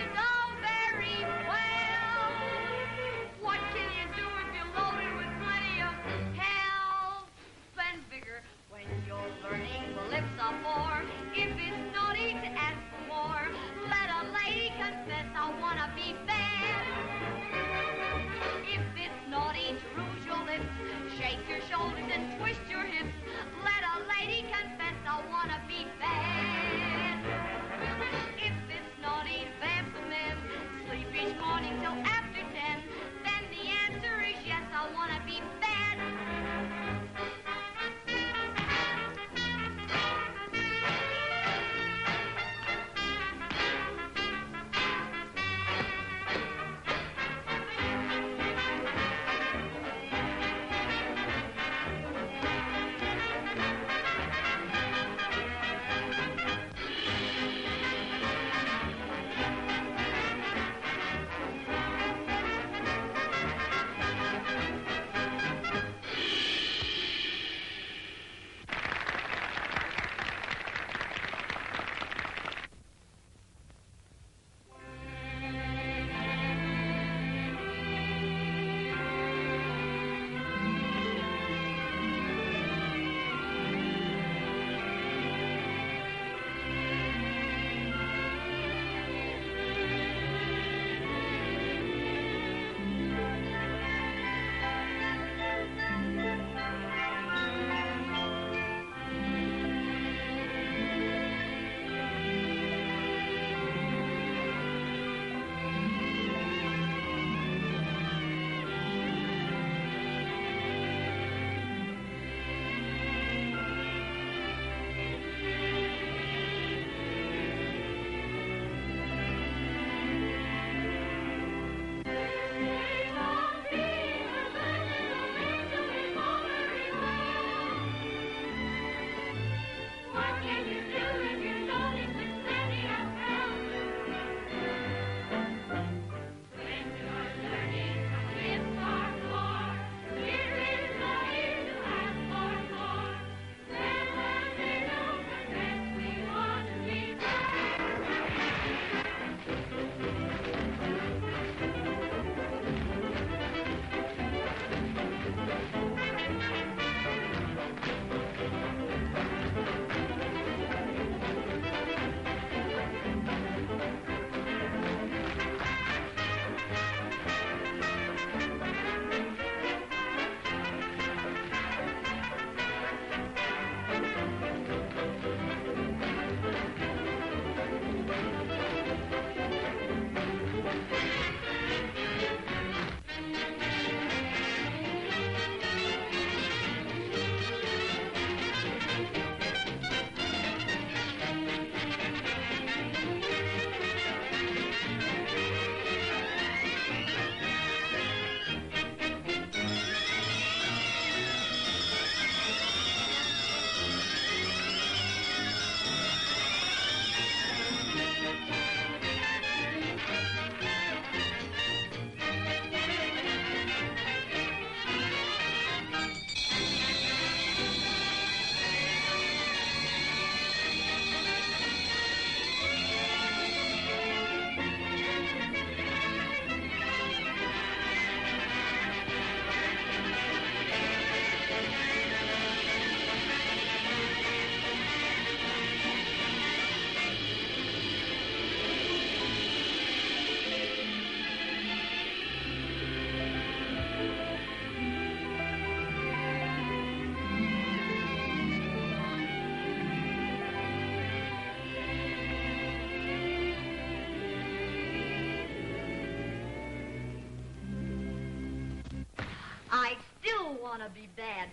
gonna be bad.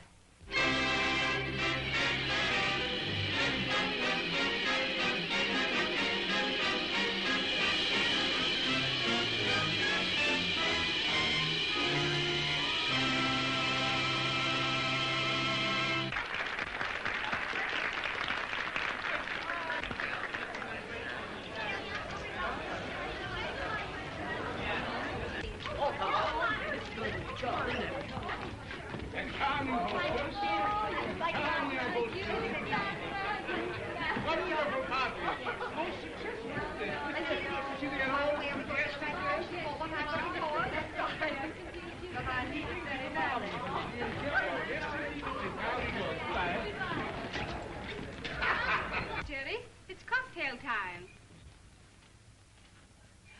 Jerry, it's cocktail time.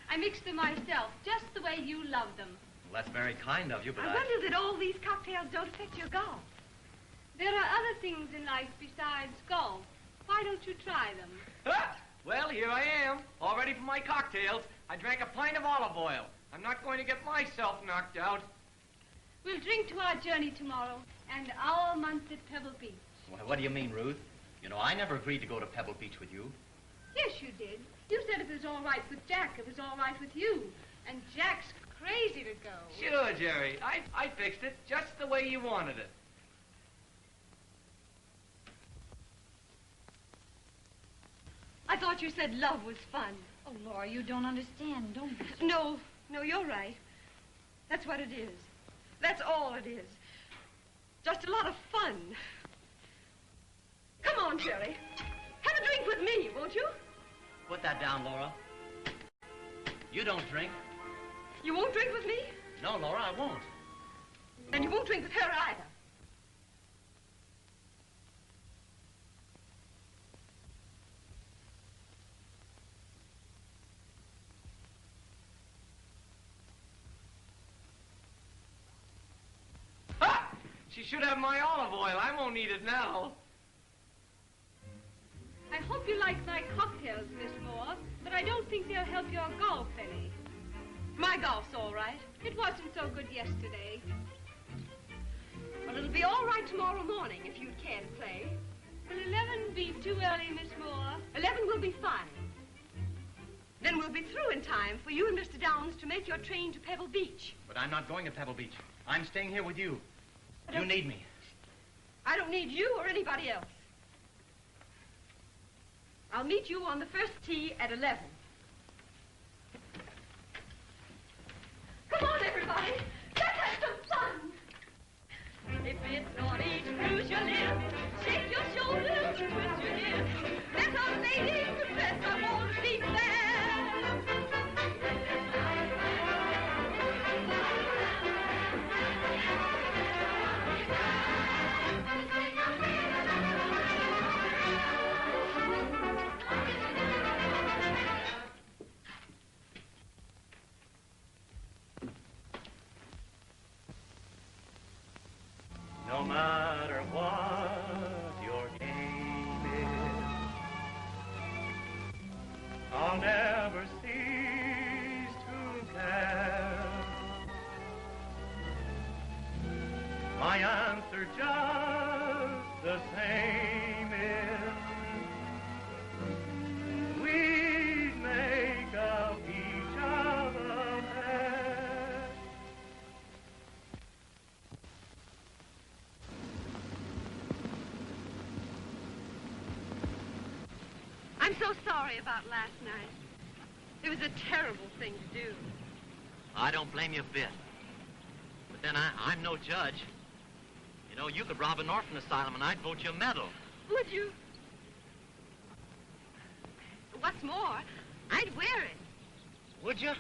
I mixed them myself, just the way you love them. Well, that's very kind of you, but I wonder that all these cocktails don't affect your golf. There are other things in life besides golf. Why don't you try them? Well, here I am, all ready for my cocktails. I drank a pint of olive oil. I'm not going to get myself knocked out. We'll drink to our journey tomorrow and our month at Pebble Beach. Well, what do you mean, Ruth? You know, I never agreed to go to Pebble Beach with you. Yes, you did. You said if it was all right with Jack, it was all right with you. And Jack's crazy to go. Sure, Jerry. I fixed it just the way you wanted it. I thought you said love was fun. Oh, Laura, you don't understand, don't you? No, you're right. That's what it is. That's all it is. Just a lot of fun. Come on, Jerry. Have a drink with me, won't you? Put that down, Laura. You don't drink. You won't drink with me? No, Laura, I won't. And you won't drink with her either. Ha! She should have my olive oil. I won't need it now. I hope you like my cocktails, Miss Moore, but I don't think they'll help your golf any. My golf's all right. It wasn't so good yesterday. Well, it'll be all right tomorrow morning if you'd care to play. Will 11 be too early, Miss Moore? 11 will be fine. Then we'll be through in time for you and Mr. Downs to make your train to Pebble Beach. But I'm not going to Pebble Beach. I'm staying here with you. You need me. I don't need you or anybody else. I'll meet you on the first tee at 11. Come on, everybody. Let's have some fun. If it's naughty to bruise your lip, shake your shoulders, twist your hips. Let our ladies confess I want to be fair. No matter what your game is, I'll never cease to care. My answer just the same is, we make of each other pair. I'm so sorry about last night. It was a terrible thing to do. I don't blame you a bit. But then I'm no judge. You know, you could rob an orphan asylum and I'd vote you a medal. Would you? What's more, I'd wear it. Would you?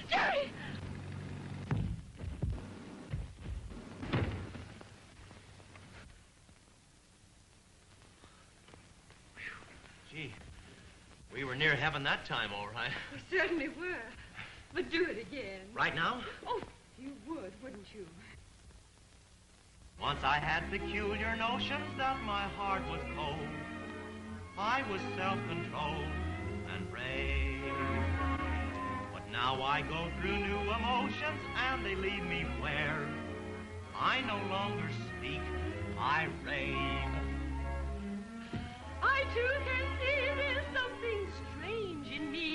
Jerry! Gee, we were near heaven that time, all right. We certainly were. But do it again. Right now? Oh, you would, wouldn't you? Once I had peculiar notions that my heart was cold. I was self-controlled and brave. But Now I go through new emotions and they leave me where I no longer speak, I rave. I too can see there's something strange in me.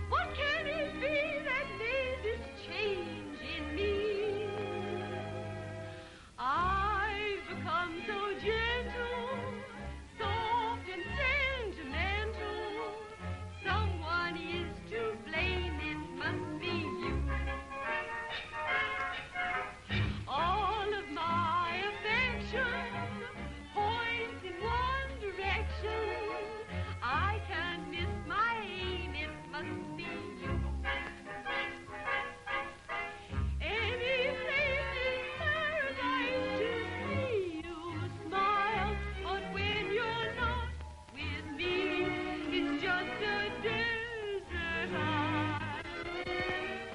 What can it be that made this change in me? I've become so gentle, soft and sentimental. Someone is to blame, it must be you. All of my affection points in one direction. I can't miss my aim, it must be you. Any place in paradise to see you smile, but when you're not with me, it's just a desert isle.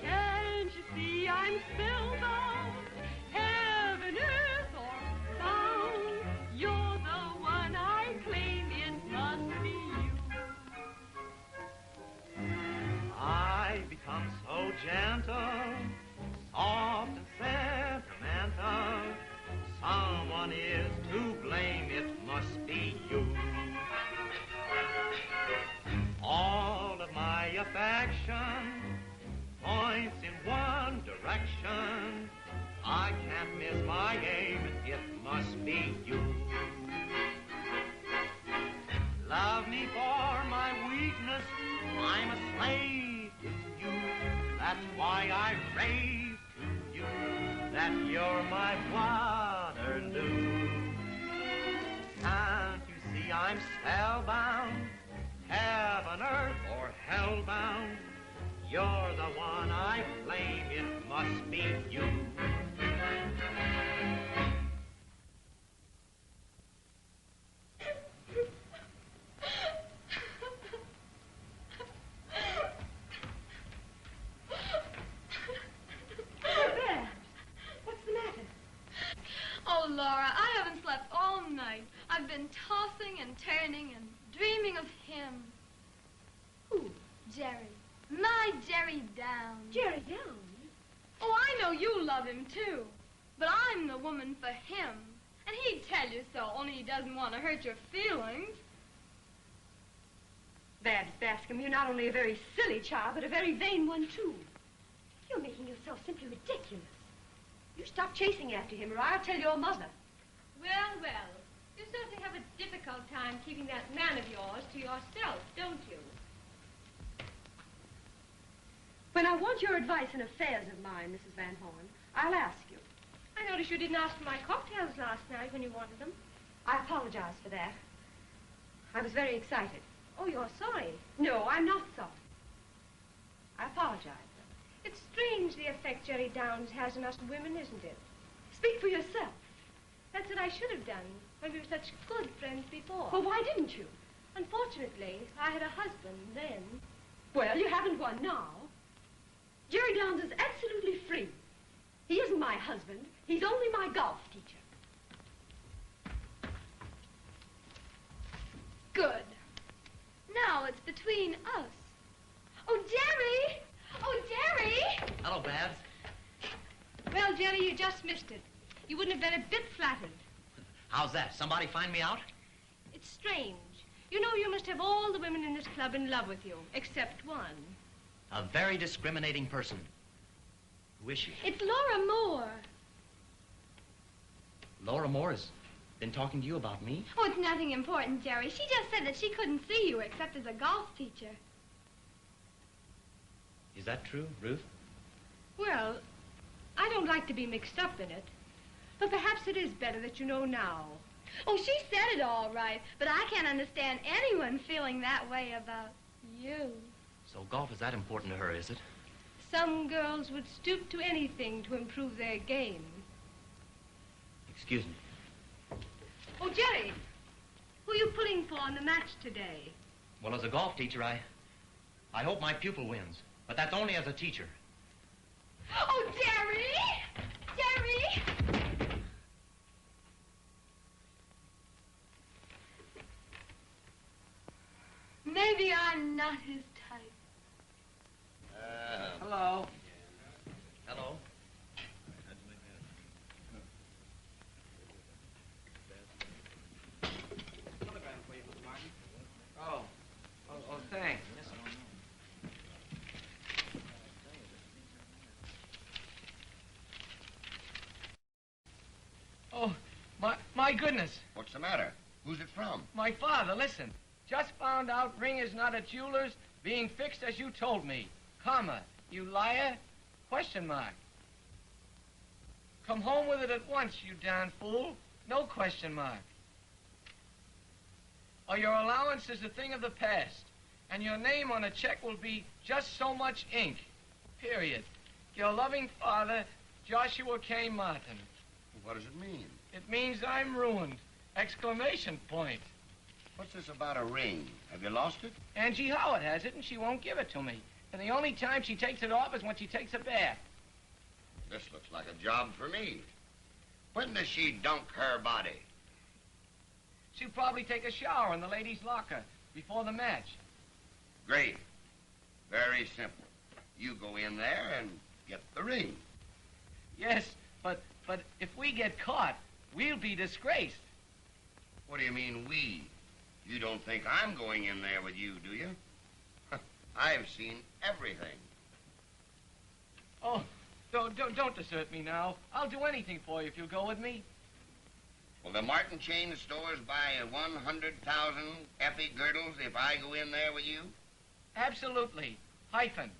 Can't you see I'm spellbound? Heaven, earth, or bound, you're the one I claim, it must be you. I become so gentle, soft and sentimental. Someone is to blame, it must be you. All of my affection points in one direction. I can't miss my aim, it must be you. Love me for my weakness, I'm a slave to you. That's why I rave to you, that you're my Waterloo. Can't you see I'm spellbound, heaven, earth, or hellbound? You're the one I claim, it must be you. What's the matter? Oh, Laura, I haven't slept all night. I've been tossing and turning and dreaming of him. Who? Jerry. My Jerry Downs. Jerry Downs? Oh, I know you love him, too. But I'm the woman for him. And he'd tell you so, only he doesn't want to hurt your feelings. Babs Bascom, you're not only a very silly child, but a very vain one, too. You're making yourself simply ridiculous. You stop chasing after him, or I'll tell your mother. Well, well, you certainly have a difficult time keeping that man of yours to yourself, don't you? When I want your advice in affairs of mine, Mrs. Van Horn, I'll ask you. I noticed you didn't ask for my cocktails last night when you wanted them. I apologize for that. I was very excited. Oh, you're sorry. No, I'm not sorry. I apologize. It's strange the effect Jerry Downs has on us women, isn't it? Speak for yourself. That's what I should have done when we were such good friends before. Well, why didn't you? Unfortunately, I had a husband then. Well, you haven't one now. Jerry Downs is absolutely free. He isn't my husband. He's only my golf teacher. Good. Now it's between us. Oh, Jerry! Oh, Jerry! Hello, Babs. Well, Jerry, you just missed it. You wouldn't have been a bit flattered. How's that? Somebody find me out? It's strange. You know, you must have all the women in this club in love with you, except one. A very discriminating person. Who is she? It's Laura Moore. Laura Moore has been talking to you about me? Oh, it's nothing important, Jerry. She just said that she couldn't see you except as a golf teacher. Is that true, Ruth? Well, I don't like to be mixed up in it. But perhaps it is better that you know now. Oh, she said it all right, but I can't understand anyone feeling that way about you. So golf is that important to her, is it? Some girls would stoop to anything to improve their game. Excuse me. Oh, Jerry, who are you pulling for in the match today? Well, as a golf teacher, I hope my pupil wins. But that's only as a teacher. Oh, Jerry! Jerry! Maybe I'm not his type. my goodness. What's the matter? Who's it from? My father, listen. Just found out ring is not at jeweler's, being fixed as you told me. Comma, you liar? Question mark. Come home with it at once, you darn fool. No question mark. Or your allowance is a thing of the past, and your name on a check will be just so much ink. Period. Your loving father, Joshua K. Martin. What does it mean? It means I'm ruined. Exclamation point. What's this about a ring? Have you lost it? Angie Howard has it, and she won't give it to me. And the only time she takes it off is when she takes a bath. This looks like a job for me. When does she dunk her body? She'll probably take a shower in the ladies' locker before the match. Great. Very simple. You go in there and get the ring. Yes, but if we get caught, we'll be disgraced. What do you mean, we? You don't think I'm going in there with you, do you? I've seen everything. Oh, don't desert me now. I'll do anything for you if you'll go with me. Will the Martin chain stores buy 100,000 Effie girdles if I go in there with you? Absolutely. Hyphen.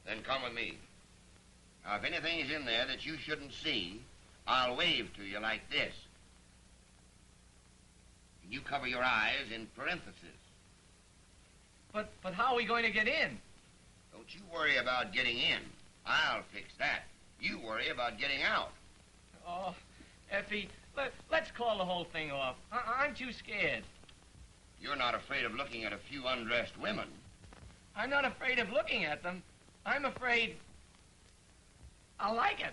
Then come with me. Now, if anything is in there that you shouldn't see, I'll wave to you like this. And you cover your eyes in parentheses. But how are we going to get in? Don't you worry about getting in. I'll fix that. You worry about getting out. Oh, Effie, let's call the whole thing off. I'm too scared. You're not afraid of looking at a few undressed women. I'm not afraid of looking at them. I'm afraid I'll like it.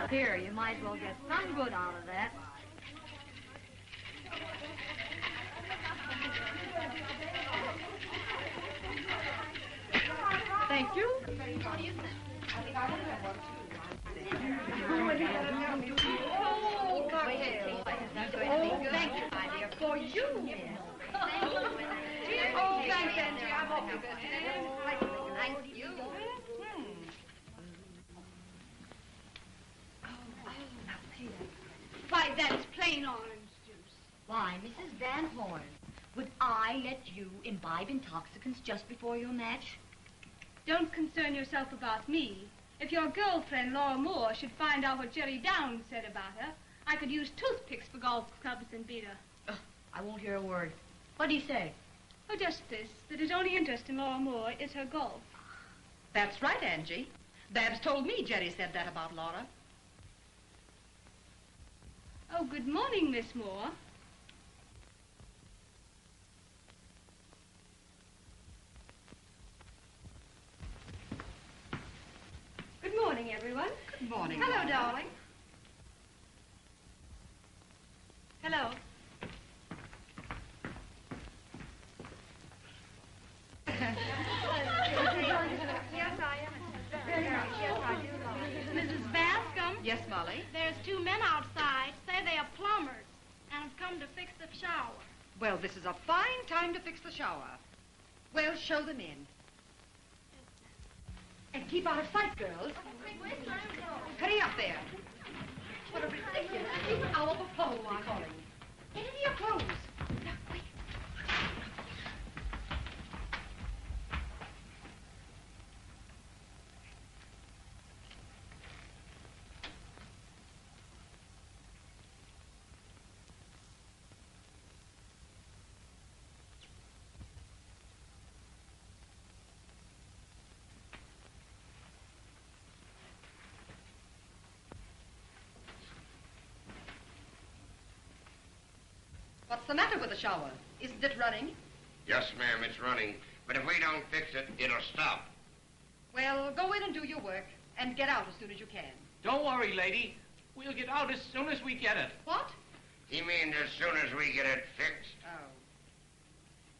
Here, you might as well get some good out of that. Thank you. Oh, cocktail. Oh, thank you, my dear. For you. Oh, thanks, Angie. I'm awfully good. Thank you. Why, that's plain orange juice. Why, Mrs. Van Horn, would I let you imbibe intoxicants just before your match? Don't concern yourself about me. If your girlfriend, Laura Moore, should find out what Jerry Downs said about her, I could use toothpicks for golf clubs and beat her. Ugh, I won't hear a word. What'd he say? Oh, just this, that his only interest in Laura Moore is her golf. That's right, Angie. Babs told me Jerry said that about Laura. Oh, good morning, Miss Moore. Good morning, everyone. Good morning. Hello, Laura. darling. Hello. Yes, I am. Yes, I do. Mrs. Bascom. Yes, Molly? There's two men outside. Say they are plumbers and have come to fix the shower. Well, this is a fine time to fix the shower. Well, show them in. And keep out of sight, girls. Hurry up there. What a ridiculous hour of applause we're calling. Get into your clothes. Now, quick. What's the matter with the shower? Isn't it running? Yes, ma'am, it's running. But if we don't fix it, it'll stop. Well, go in and do your work, and get out as soon as you can. Don't worry, lady. We'll get out as soon as we get it. What? He means as soon as we get it fixed. Oh.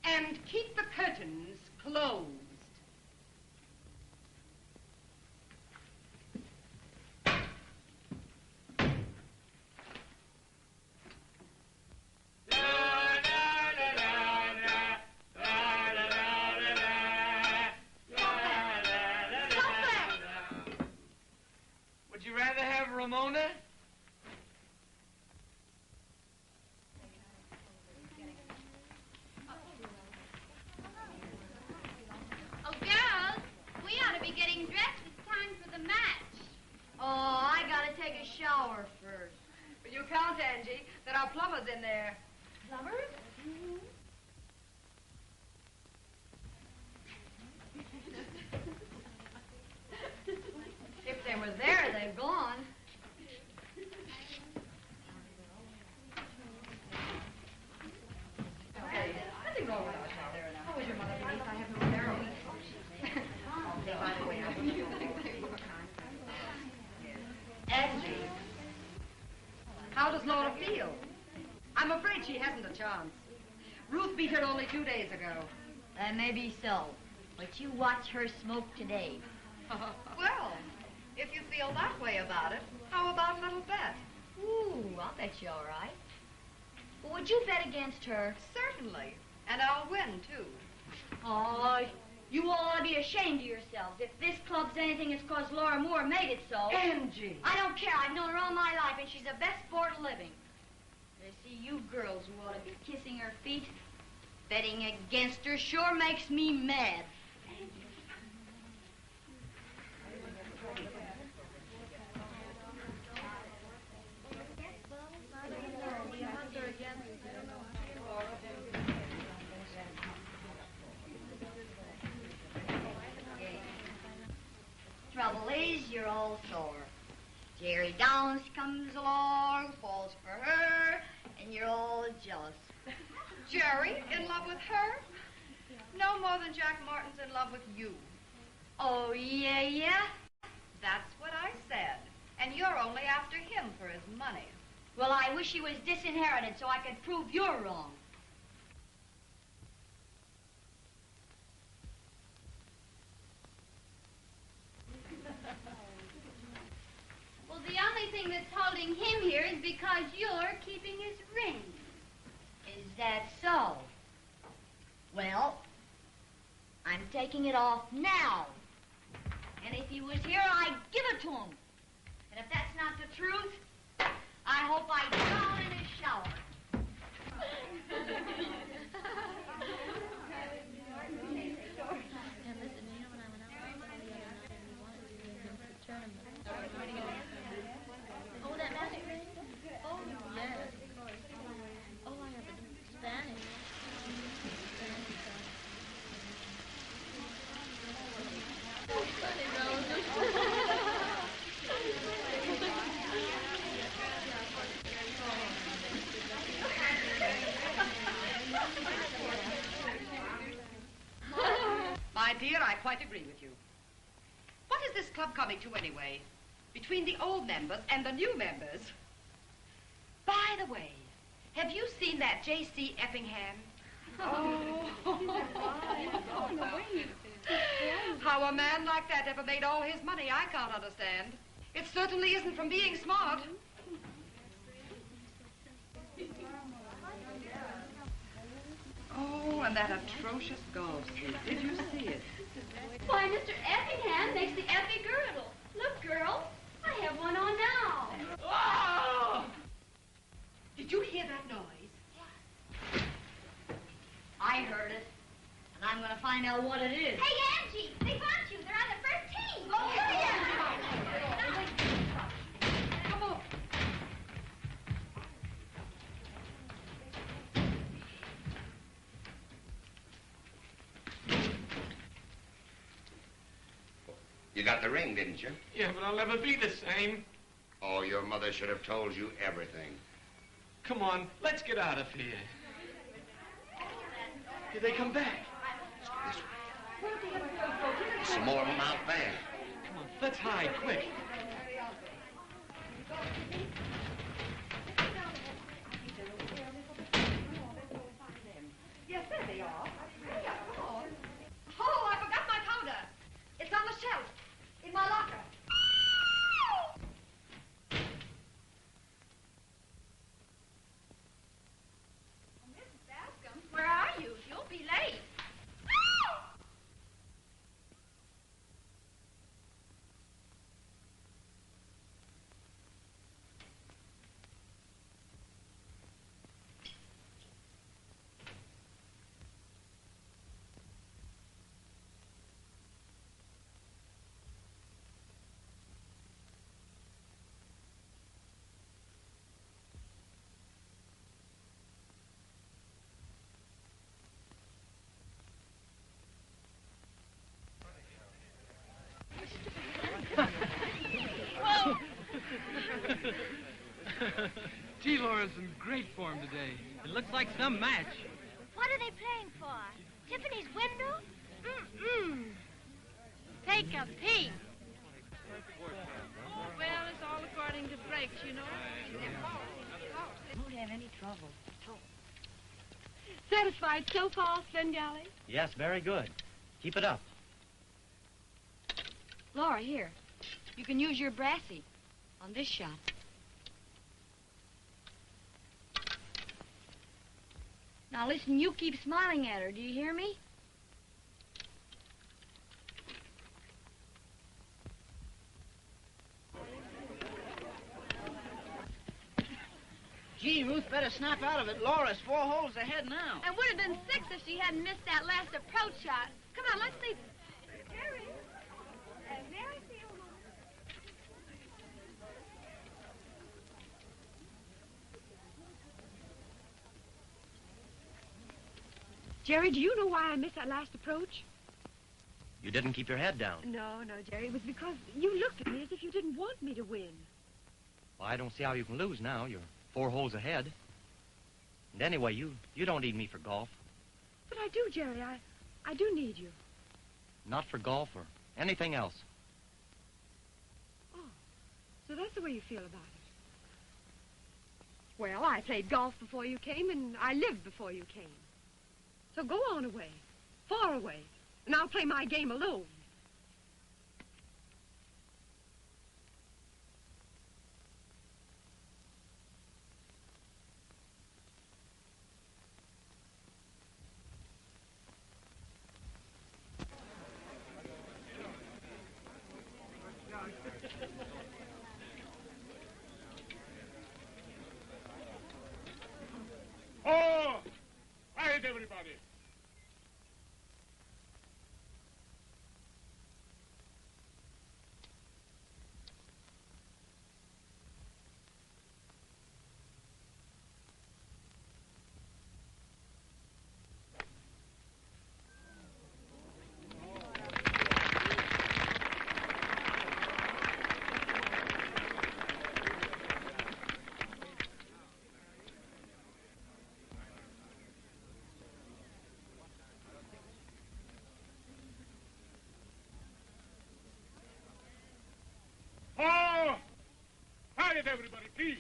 And keep the curtains closed. Would you rather have Ramona? Oh, girls, we ought to be getting dressed. It's time for the match. Oh, I gotta take a shower first. But you can't, Angie. There are plumbers in there. Plumbers? If they were there, they've gone. Okay, nothing wrong with our shower. How is your mother, Denise? I have no hair. Okay, by the way, I want you Angie, how does Laura feel? I'm afraid she hasn't a chance. Ruth beat her only 2 days ago. That may be so, but you watch her smoke today. Well, if you feel that way about it, how about a little bet? Ooh, I'll bet you all right. Well, would you bet against her? Certainly. And I'll win, too. Oh, you all ought to be ashamed of yourselves. If this club's anything, it's because Laura Moore made it so. Angie! I don't care. I've known her all my life, and she's the best sport living. You see, you girls who ought to be kissing her feet, betting against her sure makes me mad. Trouble is, you're all sore. Jerry Downs comes along, falls for her, and you're all jealous. Jerry, in love with her? No more than Jack Martin's in love with you. Oh, yeah? That's what I said. And you're only after him for his money. Well, I wish he was disinherited so I could prove you're wrong. Well, the only thing that's holding him here is because you're keeping his ring. Is that so? Well, I'm taking it off now. And if he was here, I'd give it to him. And if that's not the truth, I hope I drown in his shower. Oh, that magic ring? Oh, yes, of course. Oh, I have it in Spanish. Oh, funny, Rose. My dear, I quite agree with you. What is this club coming to anyway? Between the old members and the new members? By the way, have you seen that J.C. Effingham? Oh. How a man like that ever made all his money, I can't understand. It certainly isn't from being smart. Oh, and that atrocious golf suit. Did you see it? Why, Mr. Effingham makes the Effie girdle. Look, girl, I have one on now. Oh! Did you hear that noise? I heard it. And I'm going to find out what it is. Hey, Angie, they got you. They're on the first team. Oh, yeah. Come on. You got the ring, didn't you? Yeah, but I'll never be the same. Oh, your mother should have told you everything. Come on, let's get out of here. Here they come back. Some more of them out there. Come on, let's hide, quick. Yes, there they are. Hurry up, come on. Oh, I forgot my powder. It's on the shelf, in my locker. Mrs. Bascom, where are you? You'll be late. Gee, Laura's in great form today. It looks like some match. What are they playing for? Tiffany's window? Mm-mm. Take a peek. Well, it's all according to breaks, you know. Won't have any trouble. Satisfied so far, Svengali? Yes, very good. Keep it up. Laura, here. You can use your brassy on this shot. Now listen, you keep smiling at her. Do you hear me? Gee, Ruth better snap out of it. Laura's 4 holes ahead now. And would have been 6 if she hadn't missed that last approach shot. Come on, let's see. Jerry. Mary, see you. Jerry, do you know why I missed that last approach? You didn't keep your head down. No, Jerry. It was because you looked at me as if you didn't want me to win. Well, I don't see how you can lose now. You're 4 holes ahead. And anyway, you don't need me for golf. But I do, Jerry. I do need you. Not for golf or anything else. Oh, so that's the way you feel about it. Well, I played golf before you came, and I lived before you came. So go on away, far away, and I'll play my game alone. Oh! Quiet, everybody. Oh! Quiet, everybody, please.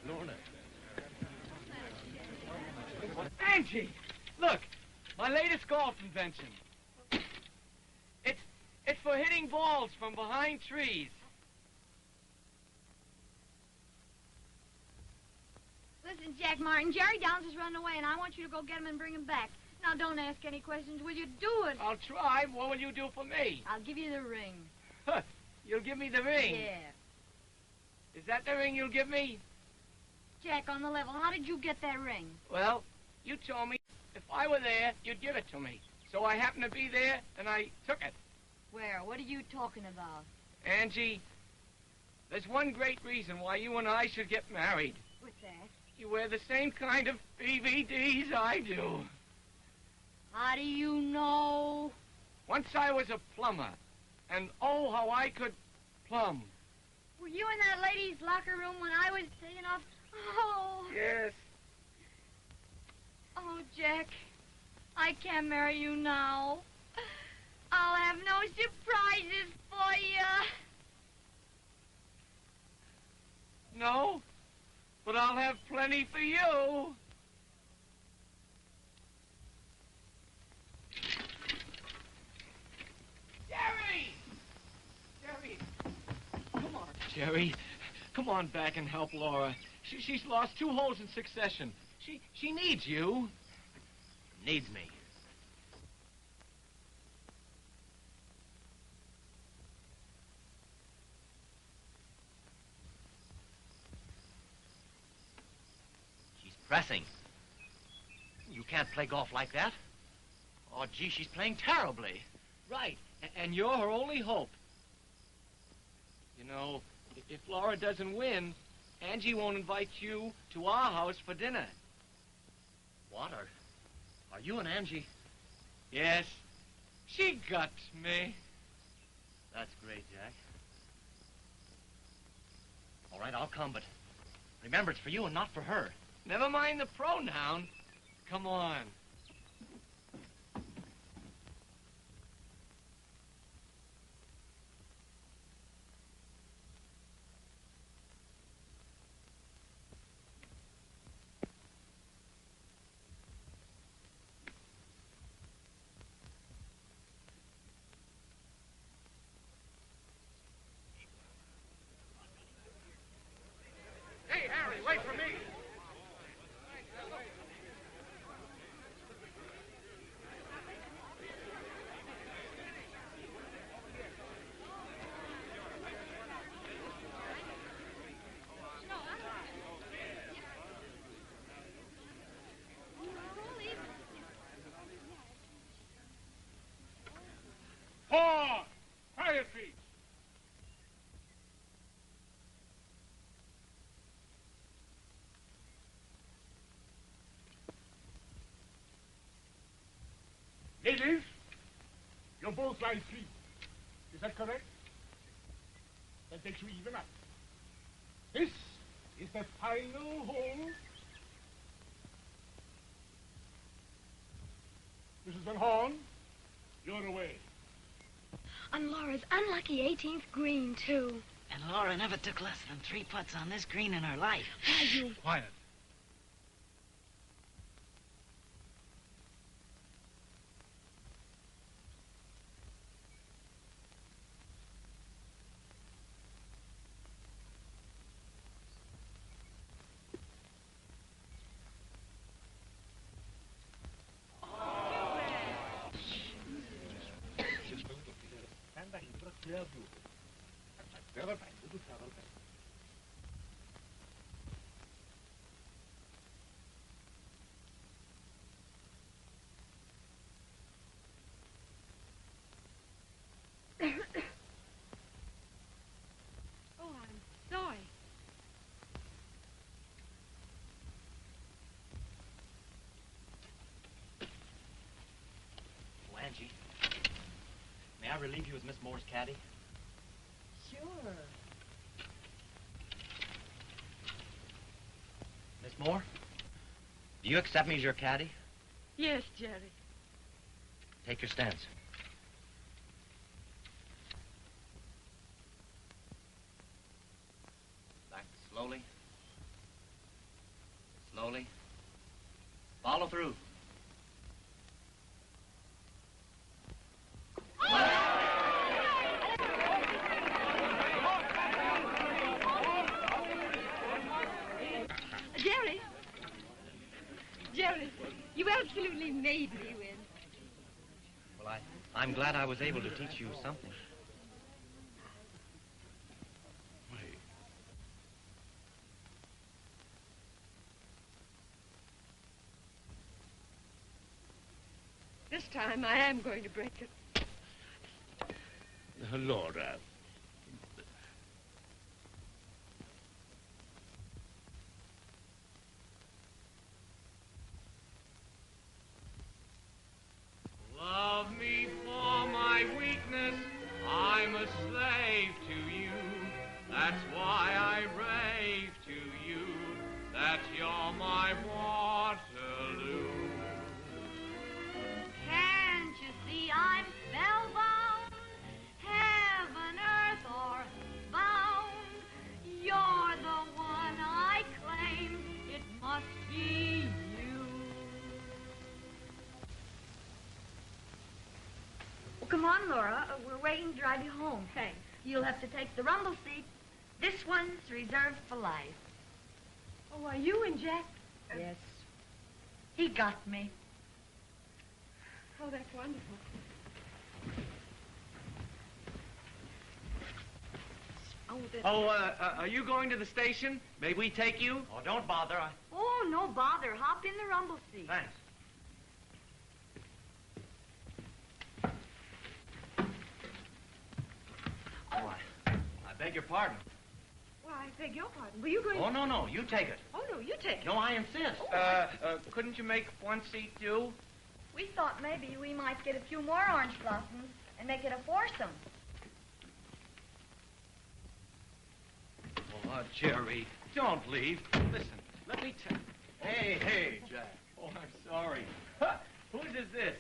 Lorna. Angie, look, my latest golf invention. It's for hitting balls from behind trees. Listen, Jack Martin, Jerry Downs is running away, and I want you to go get him and bring him back. Now, don't ask any questions. Will you do it? I'll try. What will you do for me? I'll give you the ring. Huh, you'll give me the ring? Yeah. Is that the ring you'll give me? Jack, on the level, how did you get that ring? Well, you told me if I were there, you'd give it to me. So I happened to be there, and I took it. Where? What are you talking about? Angie, there's one great reason why you and I should get married. What's that? You wear the same kind of BVDs I do. How do you know? Once I was a plumber, and oh, how I could plumb. Were you in that lady's locker room when I was taking off? Oh. Yes. Oh, Jack, I can't marry you now. I'll have no surprises for you. No, but I'll have plenty for you. Jerry! Jerry! Come on, Jerry. Come on back and help Laura. She's lost 2 holes in succession. She needs you. Needs me. She's pressing. You can't play golf like that. Oh, gee, she's playing terribly. Right, and you're her only hope. You know, if Laura doesn't win, Angie won't invite you to our house for dinner. What? Are you and Angie? Yes, she got me. That's great, Jack. All right, I'll come, but remember, it's for you and not for her. Never mind the pronoun. Come on. Hey, Harry, wait for me. Paul! Quiet, please. Ladies, you're both line 3. Is that correct? That takes you even up. This is the final hole. Mrs. Van Horn, you're away. On Laura's unlucky 18th green, too. And Laura never took less than 3 putts on this green in her life. Why, you... Quiet. Oh, I'm sorry. Oh, Angie, may I relieve you as Miss Moore's caddy? Sure. Miss Moore, do you accept me as your caddy? Yes, Jerry. Take your stance. Back slowly. Slowly. Follow through. Jerry. Jerry, you absolutely made me win. Well, I'm glad I was able to teach you something. This time I am going to break it. Laura. Love me for my weakness, I'm a slave to you. That's why I rave to you, that you're my Waterloo. Can't you see I'm spellbound? Heaven, earth, or bound? You're the one I claim. It must be you. Well, come on, Laura. We're waiting to drive you home. Thanks. You'll have to take the rumble seat. This one's reserved for life. Oh, are you and Jack? Yes. He got me. Oh, that's wonderful. Are you going to the station? May we take you? Oh, don't bother. Oh, no bother. Hop in the rumble seat. Thanks. Oh, I beg your pardon. Well, I beg your pardon. Were you going Oh, no, you take it. Oh, no, you take it. No, I insist. Couldn't you make one seat do? We thought maybe we might get a few more orange blossoms and make it a foursome. Oh, Jerry, don't leave. Listen, let me tell... Hey, Jack. Oh, I'm sorry. Whose is this?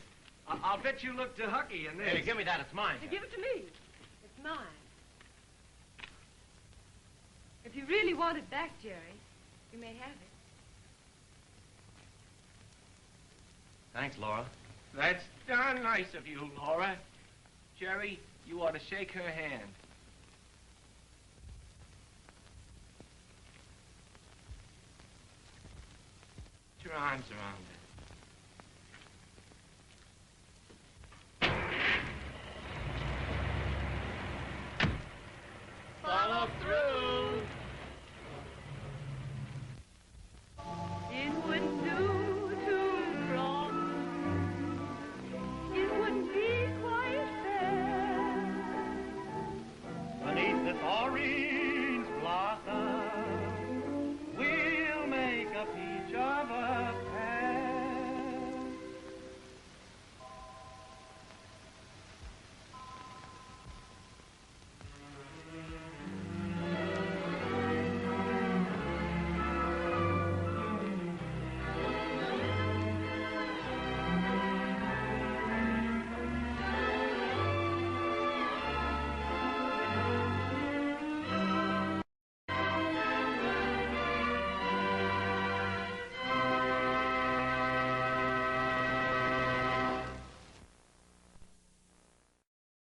I'll bet you look Tuhucky in this. Hey, give me that. It's mine. Give it to me. It's mine. If you really want it back, Jerry, you may have it. Thanks, Laura. That's darn nice of you, Laura. Jerry, you ought to shake her hand. Put your arms around her.